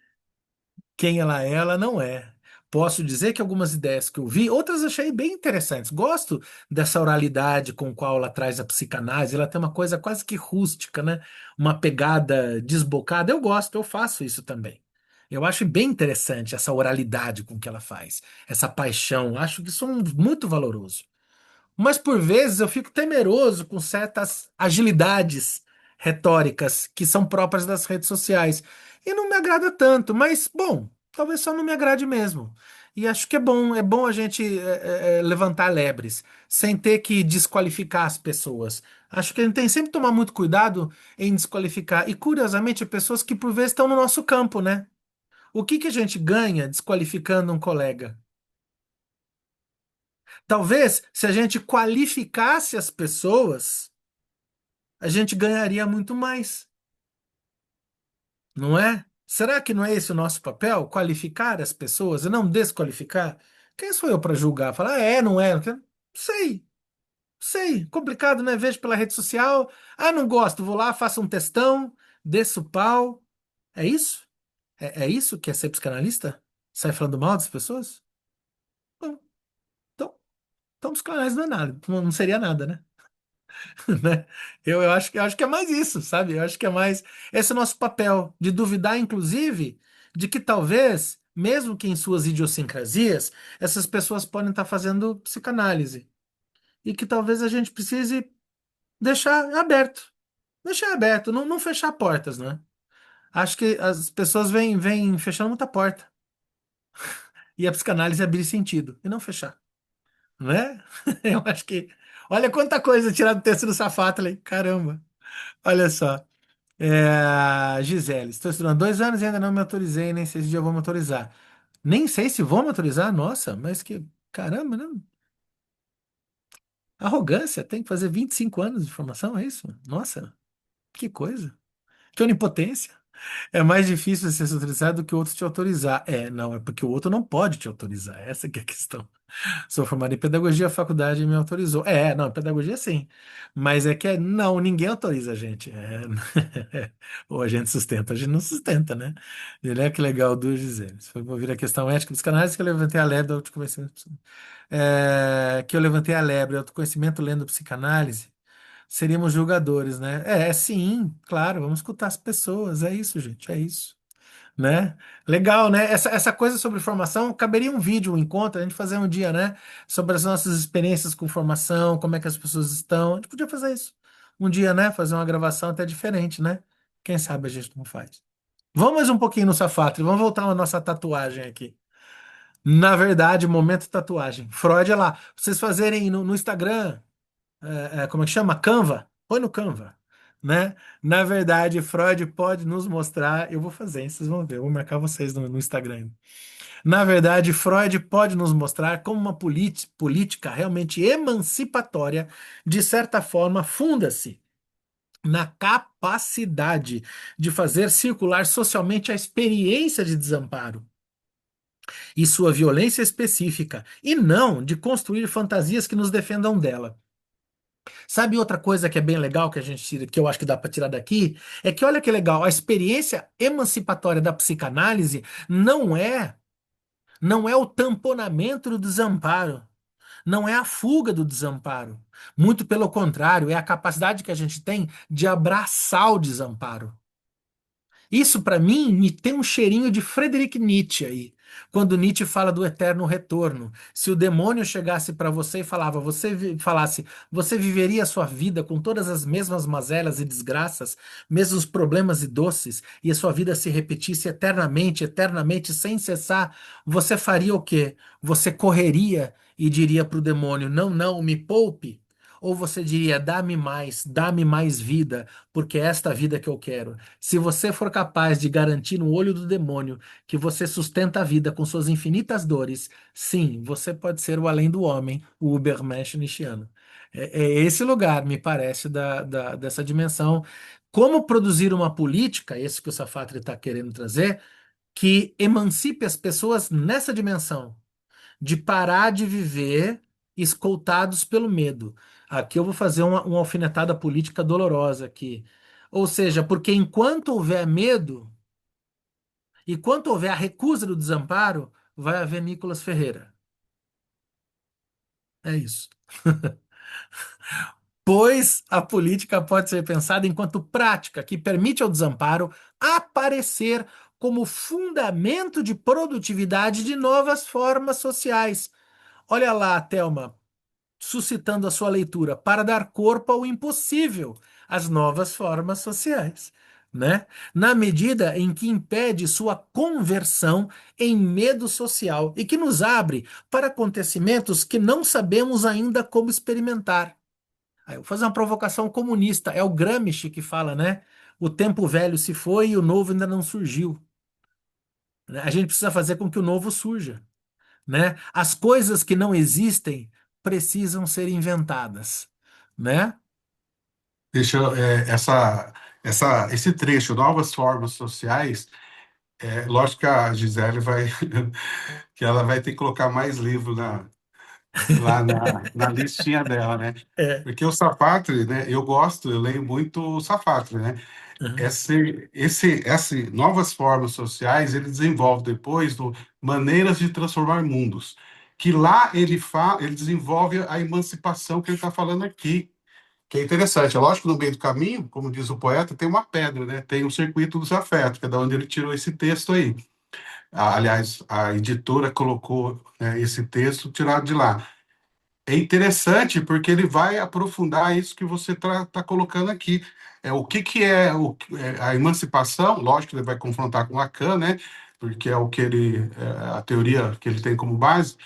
quem ela não é. Posso dizer que algumas ideias que eu vi, outras achei bem interessantes. Gosto dessa oralidade com qual ela traz a psicanálise. Ela tem uma coisa quase que rústica, né? Uma pegada desbocada. Eu gosto, eu faço isso também. Eu acho bem interessante essa oralidade com que ela faz, essa paixão. Acho que isso é muito valoroso. Mas por vezes eu fico temeroso com certas agilidades retóricas que são próprias das redes sociais. E não me agrada tanto, mas bom, talvez só não me agrade mesmo. E acho que é bom a gente levantar lebres, sem ter que desqualificar as pessoas. Acho que a gente tem sempre que tomar muito cuidado em desqualificar. E curiosamente, pessoas que por vezes estão no nosso campo, né? O que que a gente ganha desqualificando um colega? Talvez, se a gente qualificasse as pessoas, a gente ganharia muito mais, não é? Será que não é esse o nosso papel? Qualificar as pessoas e não desqualificar? Quem sou eu para julgar? Falar, não é? Sei, sei. Complicado, né? Vejo pela rede social. Ah, não gosto. Vou lá, faço um textão, desço o pau. É isso? É isso que é ser psicanalista? Sai falando mal das pessoas? Bom, então, então psicanálise não é nada. Não seria nada, né? Né? Eu acho que é mais isso, sabe? Eu acho que é mais esse é o nosso papel, de duvidar, inclusive, de que talvez, mesmo que em suas idiosincrasias, essas pessoas podem estar fazendo psicanálise. E que talvez a gente precise deixar aberto. Deixar aberto, não fechar portas, né? Acho que as pessoas vêm fechando muita porta. E a psicanálise é abrir sentido e não fechar, né? Eu acho que. Olha quanta coisa tirar do texto do Safatli. Caramba. Olha só. Gisele, estou estudando 2 anos e ainda não me autorizei, nem sei se já vou me autorizar. Nem sei se vou me autorizar, nossa, mas que caramba, né? Arrogância, tem que fazer 25 anos de formação, é isso? Nossa, que coisa. Que onipotência. É mais difícil você ser autorizado do que o outro te autorizar. Não, é porque o outro não pode te autorizar, essa que é a questão. Sou formado em pedagogia, a faculdade me autorizou. Não, pedagogia sim. Mas não, ninguém autoriza a gente. Ou a gente sustenta, a gente não sustenta, né? Ele é que legal do Gisele. Se for ouvir a questão ética dos canais, que eu levantei a lebre do autoconhecimento. Que eu levantei a lebre, autoconhecimento lendo psicanálise, seríamos julgadores, né? Sim, claro, vamos escutar as pessoas, é isso, gente, é isso, né? Legal, né? Essa coisa sobre formação, caberia um vídeo, um encontro, a gente fazer um dia, né? Sobre as nossas experiências com formação, como é que as pessoas estão. A gente podia fazer isso. Um dia, né? Fazer uma gravação até diferente, né? Quem sabe a gente não faz. Vamos mais um pouquinho no Safatri, vamos voltar à nossa tatuagem aqui. Na verdade, momento tatuagem. Freud é lá. Pra vocês fazerem no Instagram, como é que chama? Canva? Põe no Canva, né? Na verdade, Freud pode nos mostrar. Eu vou fazer, hein? Vocês vão ver. Eu vou marcar vocês no Instagram. Na verdade, Freud pode nos mostrar como uma política realmente emancipatória, de certa forma, funda-se na capacidade de fazer circular socialmente a experiência de desamparo e sua violência específica, e não de construir fantasias que nos defendam dela. Sabe outra coisa que é bem legal que a gente tira, que eu acho que dá para tirar daqui? É que olha que legal, a experiência emancipatória da psicanálise não é o tamponamento do desamparo, não é a fuga do desamparo. Muito pelo contrário, é a capacidade que a gente tem de abraçar o desamparo. Isso, para mim, me tem um cheirinho de Friedrich Nietzsche aí. Quando Nietzsche fala do eterno retorno. Se o demônio chegasse para você e falasse, você viveria a sua vida com todas as mesmas mazelas e desgraças, mesmos problemas e doces, e a sua vida se repetisse eternamente, eternamente, sem cessar, você faria o quê? Você correria e diria para o demônio: não, não, me poupe? Ou você diria: dá-me mais vida, porque é esta vida que eu quero. Se você for capaz de garantir no olho do demônio que você sustenta a vida com suas infinitas dores, sim, você pode ser o além do homem, o Ubermensch nietzschiano. É esse lugar, me parece, dessa dimensão. Como produzir uma política, esse que o Safatri está querendo trazer, que emancipe as pessoas nessa dimensão de parar de viver escoltados pelo medo. Aqui eu vou fazer uma alfinetada política dolorosa aqui. Ou seja, porque enquanto houver medo, enquanto houver a recusa do desamparo, vai haver Nicolas Ferreira. É isso. Pois a política pode ser pensada enquanto prática que permite ao desamparo aparecer como fundamento de produtividade de novas formas sociais. Olha lá, Thelma, suscitando a sua leitura para dar corpo ao impossível, às novas formas sociais, né? Na medida em que impede sua conversão em medo social e que nos abre para acontecimentos que não sabemos ainda como experimentar. Aí eu vou fazer uma provocação comunista. É o Gramsci que fala, né? O tempo velho se foi e o novo ainda não surgiu, né? A gente precisa fazer com que o novo surja, né? As coisas que não existem precisam ser inventadas, né? Esse trecho, novas formas sociais, lógico que a Gisele vai, que ela vai ter que colocar mais livro lá na listinha dela, né? É. Porque o Safatli, né? Eu leio muito o Safatli, né? Uhum. Esse novas formas sociais ele desenvolve depois do maneiras de transformar mundos, que lá ele desenvolve a emancipação que ele está falando aqui, que é interessante. É lógico que no meio do caminho, como diz o poeta, tem uma pedra, né? Tem o circuito dos afetos, que é da onde ele tirou esse texto aí. Aliás, a editora colocou, né, esse texto tirado de lá. É interessante porque ele vai aprofundar isso que você está colocando aqui. O que, que é, a emancipação? Lógico que ele vai confrontar com Lacan, né? Porque é o que a teoria que ele tem como base.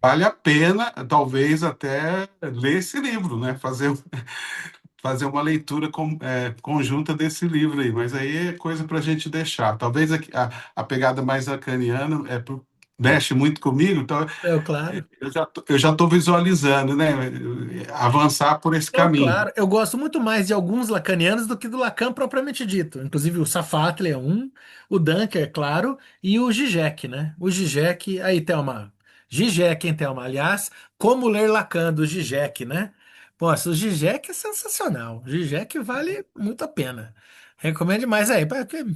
Vale a pena, talvez, até ler esse livro, né? Fazer uma leitura conjunta desse livro aí. Mas aí é coisa para a gente deixar. Talvez a pegada mais lacaniana mexe muito comigo, então É, claro. eu já estou visualizando, né? Avançar por esse Eu, caminho. claro, eu gosto muito mais de alguns lacanianos do que do Lacan propriamente dito. Inclusive o Safatli é um, o Dunker, é claro, e o Zizek, né? O Zizek, aí, Thelma. Zizek, hein, Thelma? Aliás, como ler Lacan do Zizek, né? Poxa, o Zizek é sensacional. O Zizek vale muito a pena. Recomendo demais aí. Porque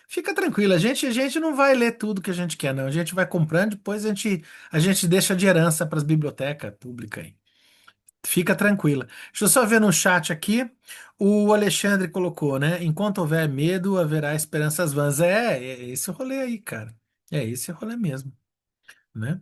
fica tranquilo, a gente não vai ler tudo que a gente quer, não. A gente vai comprando, depois a gente deixa de herança para as bibliotecas públicas aí. Fica tranquila. Deixa eu só ver no chat aqui. O Alexandre colocou, né? Enquanto houver medo, haverá esperanças vãs. É esse o rolê aí, cara. É esse o rolê mesmo, né?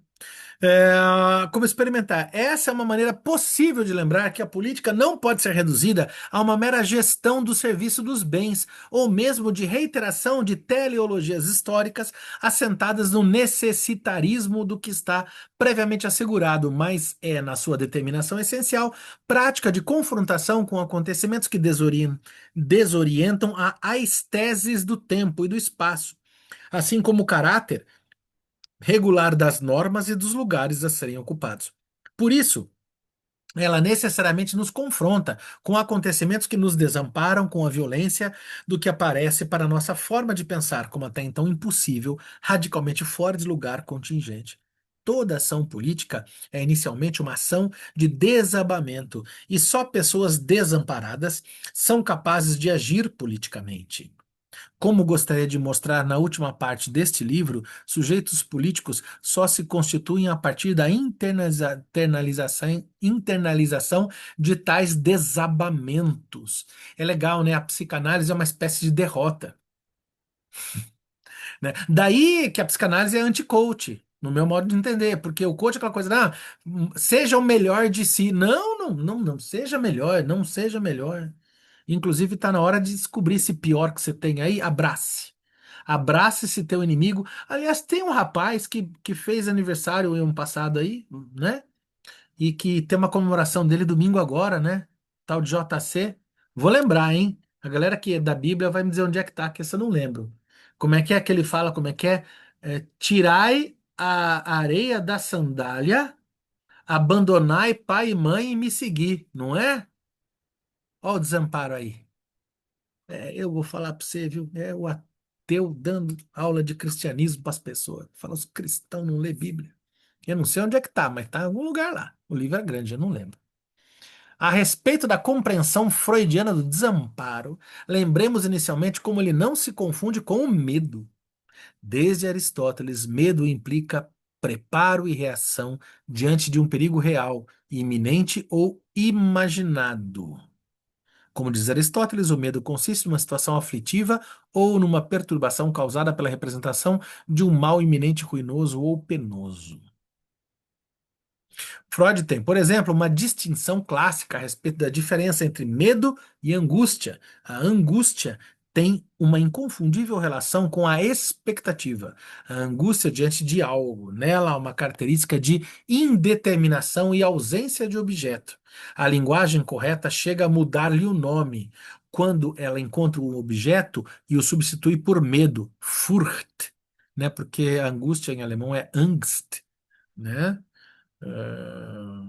Como experimentar? Essa é uma maneira possível de lembrar que a política não pode ser reduzida a uma mera gestão do serviço dos bens, ou mesmo de reiteração de teleologias históricas assentadas no necessitarismo do que está previamente assegurado, mas é, na sua determinação essencial, prática de confrontação com acontecimentos que desorientam a aesteses do tempo e do espaço, assim como o caráter regular das normas e dos lugares a serem ocupados. Por isso, ela necessariamente nos confronta com acontecimentos que nos desamparam com a violência do que aparece para a nossa forma de pensar, como até então impossível, radicalmente fora de lugar, contingente. Toda ação política é inicialmente uma ação de desabamento, e só pessoas desamparadas são capazes de agir politicamente. Como gostaria de mostrar na última parte deste livro, sujeitos políticos só se constituem a partir da internalização de tais desabamentos. É legal, né? A psicanálise é uma espécie de derrota, né? Daí que a psicanálise é anti-coach, no meu modo de entender, porque o coach é aquela coisa, seja o melhor de si. Não, não, não, não seja melhor, não seja melhor. Inclusive, está na hora de descobrir esse pior que você tem aí, abrace. Abrace esse teu inimigo. Aliás, tem um rapaz que fez aniversário ano passado aí, né? E que tem uma comemoração dele domingo agora, né? Tal de JC. Vou lembrar, hein? A galera que é da Bíblia vai me dizer onde é que tá, que essa eu não lembro. Como é que ele fala? Como é que é? Tirai a areia da sandália, abandonai pai e mãe e me seguir, não é? Olha o desamparo aí. Eu vou falar para você, viu? É o ateu dando aula de cristianismo para as pessoas. Fala, os cristãos não lê Bíblia. Eu não sei onde é que tá, mas tá em algum lugar lá. O livro é grande, eu não lembro. A respeito da compreensão freudiana do desamparo, lembremos inicialmente como ele não se confunde com o medo. Desde Aristóteles, medo implica preparo e reação diante de um perigo real, iminente ou imaginado. Como diz Aristóteles, o medo consiste numa situação aflitiva ou numa perturbação causada pela representação de um mal iminente, ruinoso ou penoso. Freud tem, por exemplo, uma distinção clássica a respeito da diferença entre medo e angústia. A angústia tem uma inconfundível relação com a expectativa. A angústia diante de algo. Nela há uma característica de indeterminação e ausência de objeto. A linguagem correta chega a mudar-lhe o nome quando ela encontra um objeto e o substitui por medo, Furcht, né? Porque a angústia em alemão é Angst, né? Ah,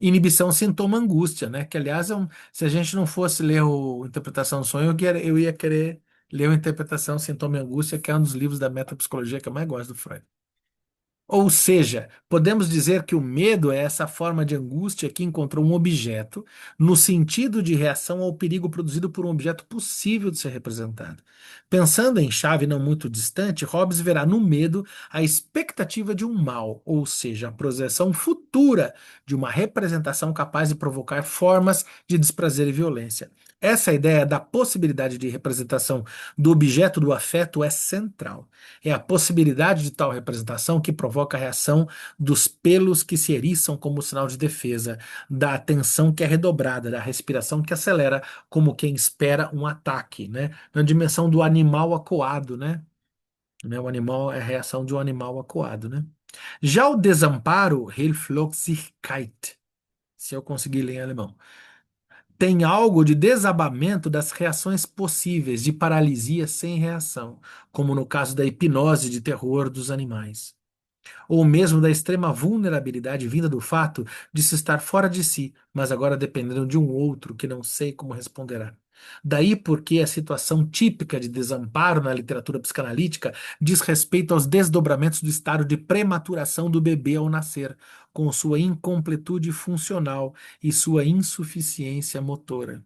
inibição, sintoma, angústia, né? Que, aliás, se a gente não fosse ler o Interpretação do Sonho, eu ia querer ler o Interpretação, Sintoma e Angústia, que é um dos livros da metapsicologia que eu mais gosto do Freud. Ou seja, podemos dizer que o medo é essa forma de angústia que encontrou um objeto no sentido de reação ao perigo produzido por um objeto possível de ser representado. Pensando em chave não muito distante, Hobbes verá no medo a expectativa de um mal, ou seja, a projeção futura de uma representação capaz de provocar formas de desprazer e violência. Essa ideia da possibilidade de representação do objeto do afeto é central. É a possibilidade de tal representação que provoca a reação dos pelos que se eriçam como sinal de defesa, da atenção que é redobrada, da respiração que acelera, como quem espera um ataque, né? Na dimensão do animal acuado, né? O animal é a reação de um animal acuado, né? Já o desamparo, Hilflosigkeit, se eu conseguir ler em alemão, tem algo de desabamento das reações possíveis, de paralisia sem reação, como no caso da hipnose de terror dos animais, ou mesmo da extrema vulnerabilidade vinda do fato de se estar fora de si, mas agora dependendo de um outro que não sei como responderá. Daí porque a situação típica de desamparo na literatura psicanalítica diz respeito aos desdobramentos do estado de prematuração do bebê ao nascer, com sua incompletude funcional e sua insuficiência motora.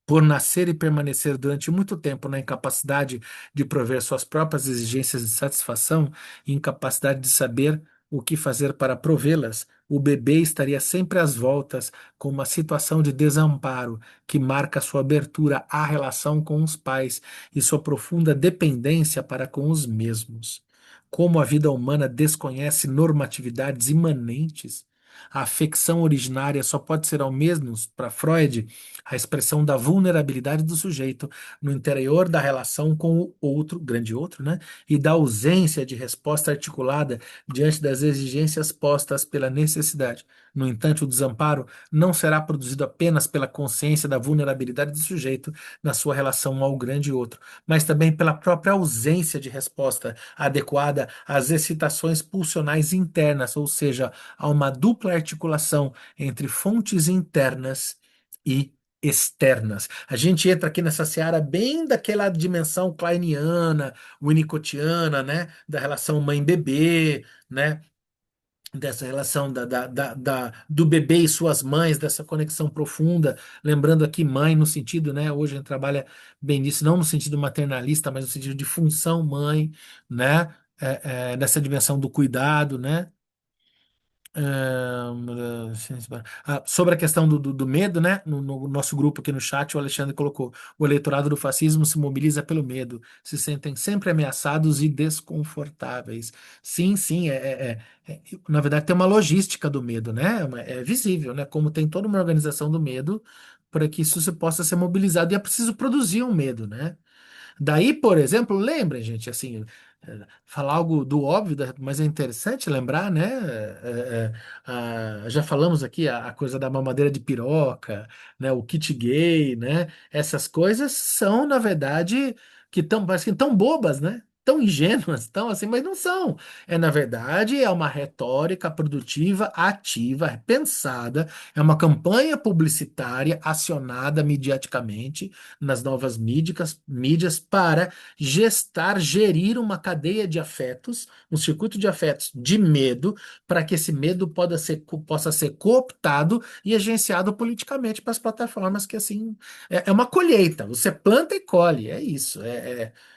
Por nascer e permanecer durante muito tempo na incapacidade de prover suas próprias exigências de satisfação e incapacidade de saber o que fazer para provê-las, o bebê estaria sempre às voltas com uma situação de desamparo que marca sua abertura à relação com os pais e sua profunda dependência para com os mesmos. Como a vida humana desconhece normatividades imanentes, a afecção originária só pode ser, ao menos para Freud, a expressão da vulnerabilidade do sujeito no interior da relação com o outro, grande outro, né? E da ausência de resposta articulada diante das exigências postas pela necessidade. No entanto, o desamparo não será produzido apenas pela consciência da vulnerabilidade do sujeito na sua relação ao grande outro, mas também pela própria ausência de resposta adequada às excitações pulsionais internas, ou seja, a uma dupla articulação entre fontes internas e externas. A gente entra aqui nessa seara bem daquela dimensão kleiniana, winnicottiana, né, da relação mãe-bebê, né, dessa relação do bebê e suas mães, dessa conexão profunda, lembrando aqui mãe no sentido, né, hoje a gente trabalha bem nisso, não no sentido maternalista, mas no sentido de função mãe, né, nessa dimensão do cuidado, né, sobre a questão do medo, né? No nosso grupo aqui no chat, o Alexandre colocou: o eleitorado do fascismo se mobiliza pelo medo, se sentem sempre ameaçados e desconfortáveis. Sim, sim, na verdade tem uma logística do medo, né? É visível, né? Como tem toda uma organização do medo para que isso se possa ser mobilizado e é preciso produzir um medo, né? Daí, por exemplo, lembrem, gente, assim, falar algo do óbvio, mas é interessante lembrar, né? Já falamos aqui a coisa da mamadeira de piroca, né? O kit gay, né? Essas coisas são, na verdade, que tão, parece que tão bobas, né? tão ingênuas, tão assim, mas não são. Na verdade, é uma retórica produtiva, ativa, pensada, é uma campanha publicitária acionada mediaticamente nas novas mídias para gestar, gerir uma cadeia de afetos, um circuito de afetos de medo, para que esse medo possa ser cooptado e agenciado politicamente para as plataformas que assim é uma colheita. Você planta e colhe, é isso.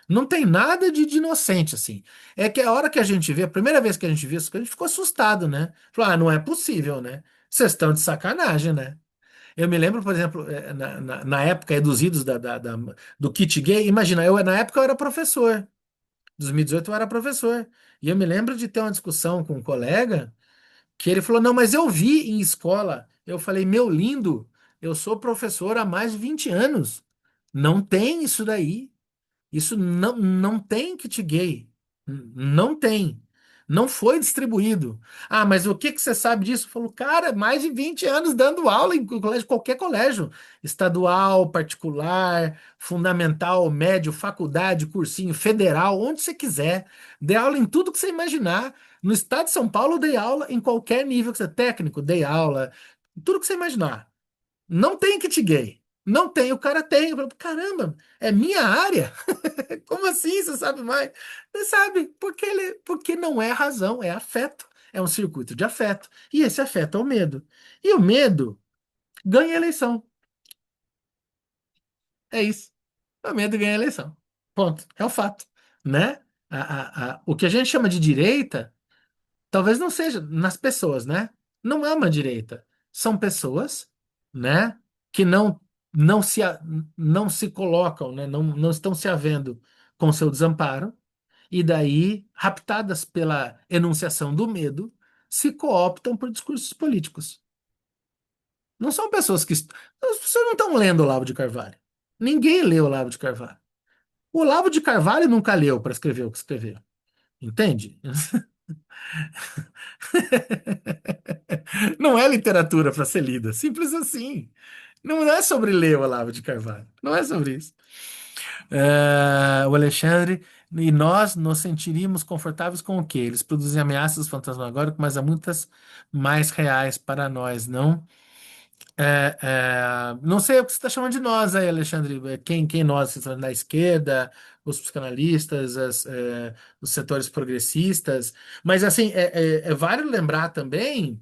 Não tem nada de inocente assim. É que a hora que a gente vê, a primeira vez que a gente viu isso, a gente ficou assustado, né? Falou, não é possível, né? Vocês estão de sacanagem, né? Eu me lembro, por exemplo, na época aí dos idos do kit gay, imagina, na época eu era professor, em 2018 eu era professor, e eu me lembro de ter uma discussão com um colega que ele falou, não, mas eu vi em escola. Eu falei, meu lindo, eu sou professor há mais de 20 anos, não tem isso daí. Isso não tem kit gay. Não tem. Não foi distribuído. Ah, mas o que que você sabe disso? Falou, cara, mais de 20 anos dando aula em colégio, qualquer colégio. Estadual, particular, fundamental, médio, faculdade, cursinho, federal, onde você quiser. Dei aula em tudo que você imaginar. No estado de São Paulo, dei aula em qualquer nível que você técnico, dei aula, tudo que você imaginar. Não tem kit gay. Não tem, o cara tem. Eu falo, caramba, é minha área? Como assim? Você sabe mais? Você sabe, porque não é razão, é afeto. É um circuito de afeto. E esse afeto é o medo. E o medo ganha eleição. É isso. O medo ganha eleição. Ponto. É o fato. Né? O que a gente chama de direita, talvez não seja nas pessoas, né? Não é uma direita. São pessoas, né? Que não se, a- não se colocam, né? Não estão se havendo com seu desamparo e daí, raptadas pela enunciação do medo, se cooptam por discursos políticos. Não são pessoas que. As pessoas não estão lendo o Olavo de Carvalho. Ninguém lê o Olavo de Carvalho. O Olavo de Carvalho nunca leu para escrever o que escreveu. Entende? Não é literatura para ser lida. Simples assim. Não é sobre ler o Olavo de Carvalho. Não é sobre isso. O Alexandre, e nós nos sentiríamos confortáveis com o quê? Eles produzem ameaças fantasmagóricas, mas há muitas mais reais para nós, não? Não sei o que você está chamando de nós aí, Alexandre. Quem nós? Você está falando da esquerda, os psicanalistas, os setores progressistas. Mas, assim, válido lembrar também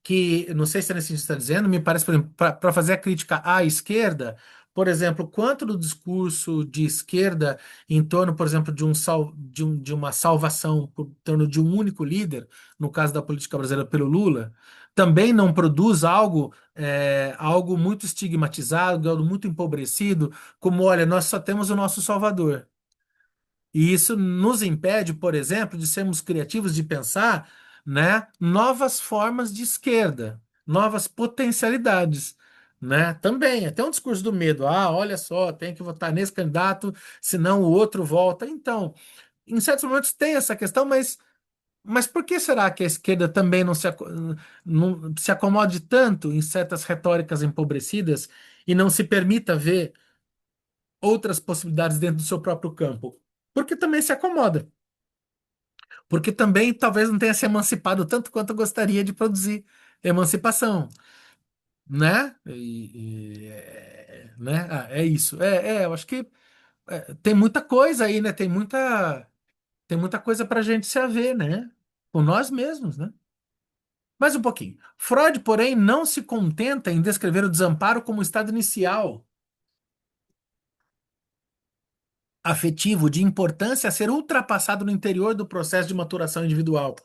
que, não sei se é nesse que você está dizendo, me parece, por exemplo, para fazer a crítica à esquerda, por exemplo, quanto do discurso de esquerda em torno, por exemplo, de uma salvação por torno de um único líder, no caso da política brasileira pelo Lula, também não produz algo muito estigmatizado, algo muito empobrecido, como, olha, nós só temos o nosso Salvador. E isso nos impede, por exemplo, de sermos criativos, de pensar, né, novas formas de esquerda, novas potencialidades, né? Também, até um discurso do medo. Ah, olha só, tem que votar nesse candidato, senão o outro volta. Então, em certos momentos tem essa questão, mas por que será que a esquerda também não se acomode tanto em certas retóricas empobrecidas e não se permita ver outras possibilidades dentro do seu próprio campo? Porque também se acomoda. Porque também talvez não tenha se emancipado tanto quanto eu gostaria de produzir emancipação, né? Né? É isso. Eu acho que tem muita coisa aí, né? Tem muita coisa para a gente se haver, né? Com nós mesmos, né? Mais um pouquinho. Freud, porém, não se contenta em descrever o desamparo como estado inicial afetivo de importância a ser ultrapassado no interior do processo de maturação individual,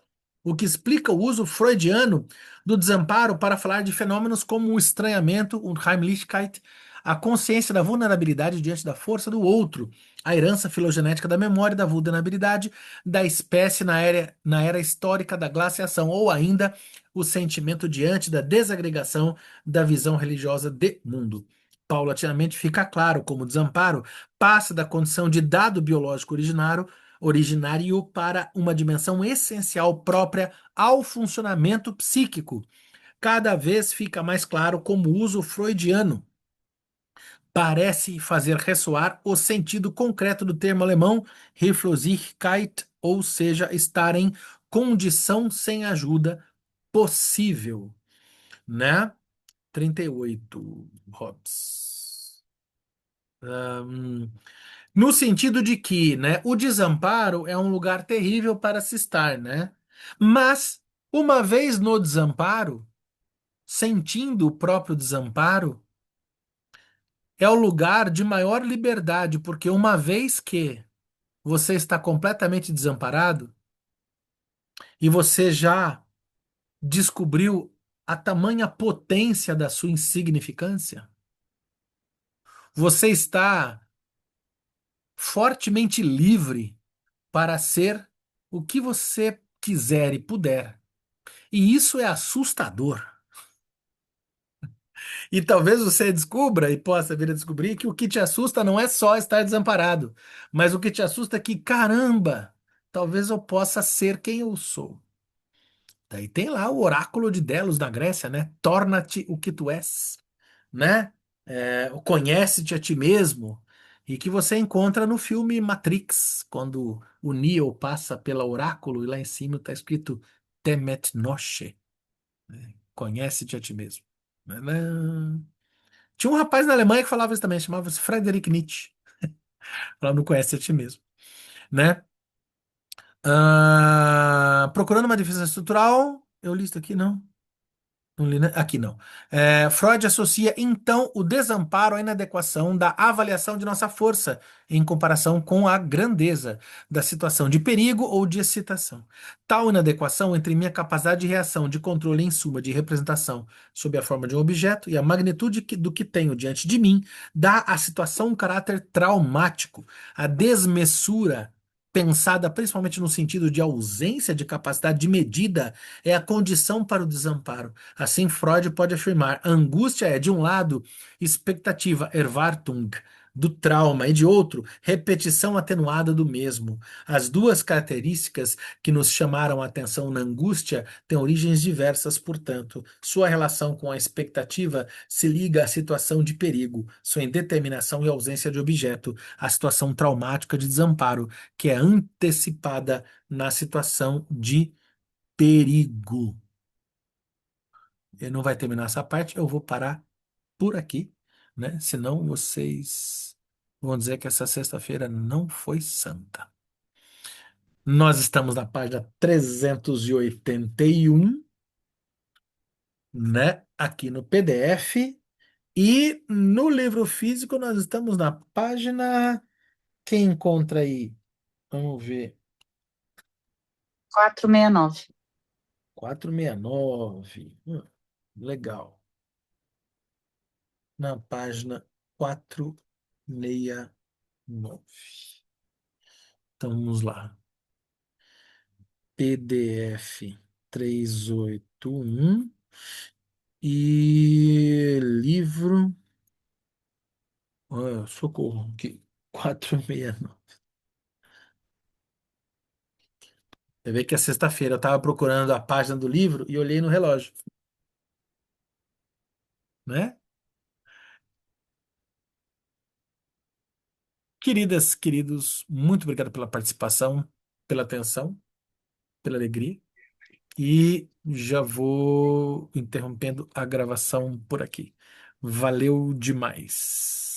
o que explica o uso freudiano do desamparo para falar de fenômenos como o estranhamento, o Heimlichkeit, a consciência da vulnerabilidade diante da força do outro, a herança filogenética da memória da vulnerabilidade da espécie na era histórica da glaciação, ou ainda o sentimento diante da desagregação da visão religiosa de mundo. Paulatinamente fica claro como o desamparo passa da condição de dado biológico originário para uma dimensão essencial própria ao funcionamento psíquico. Cada vez fica mais claro como o uso freudiano parece fazer ressoar o sentido concreto do termo alemão Hilflosigkeit, ou seja, estar em condição sem ajuda possível, né? 38, Hobbes. Ahn, no sentido de que, né, o desamparo é um lugar terrível para se estar, né? Mas, uma vez no desamparo, sentindo o próprio desamparo, é o lugar de maior liberdade, porque uma vez que você está completamente desamparado e você já descobriu a tamanha potência da sua insignificância, você está fortemente livre para ser o que você quiser e puder. E isso é assustador. E talvez você descubra e possa vir a descobrir que o que te assusta não é só estar desamparado, mas o que te assusta é que, caramba, talvez eu possa ser quem eu sou. Daí tem lá o oráculo de Delos na Grécia, né? Torna-te o que tu és, né? O conhece-te a ti mesmo. E que você encontra no filme Matrix, quando o Neo passa pela oráculo e lá em cima está escrito Temet Nosce, conhece-te a ti mesmo. Tinha um rapaz na Alemanha que falava isso também, chamava-se Friedrich Nietzsche. Falava, não conhece a ti mesmo, né? Procurando uma defesa estrutural, eu li isso aqui, não? Não li, né? Aqui não. Freud associa então o desamparo à inadequação da avaliação de nossa força em comparação com a grandeza da situação de perigo ou de excitação. Tal inadequação entre minha capacidade de reação, de controle, em suma, de representação sob a forma de um objeto e a magnitude do que tenho diante de mim, dá à situação um caráter traumático. A desmessura, pensada principalmente no sentido de ausência de capacidade de medida, é a condição para o desamparo. Assim, Freud pode afirmar: a angústia é, de um lado, expectativa, Erwartung, do trauma, e de outro, repetição atenuada do mesmo. As duas características que nos chamaram a atenção na angústia têm origens diversas, portanto. Sua relação com a expectativa se liga à situação de perigo, sua indeterminação e ausência de objeto, a situação traumática de desamparo, que é antecipada na situação de perigo. Ele não vai terminar essa parte, eu vou parar por aqui, né? Senão vocês vão dizer que essa sexta-feira não foi santa. Nós estamos na página 381, né? Aqui no PDF. E no livro físico nós estamos na página. Quem encontra aí? Vamos ver. 469. 469. Legal. Na página 469. Então vamos lá. PDF 381 e livro. Socorro, que 469. Você vê que é sexta-feira. Eu estava procurando a página do livro e olhei no relógio, né? Queridas, queridos, muito obrigado pela participação, pela atenção, pela alegria. E já vou interrompendo a gravação por aqui. Valeu demais.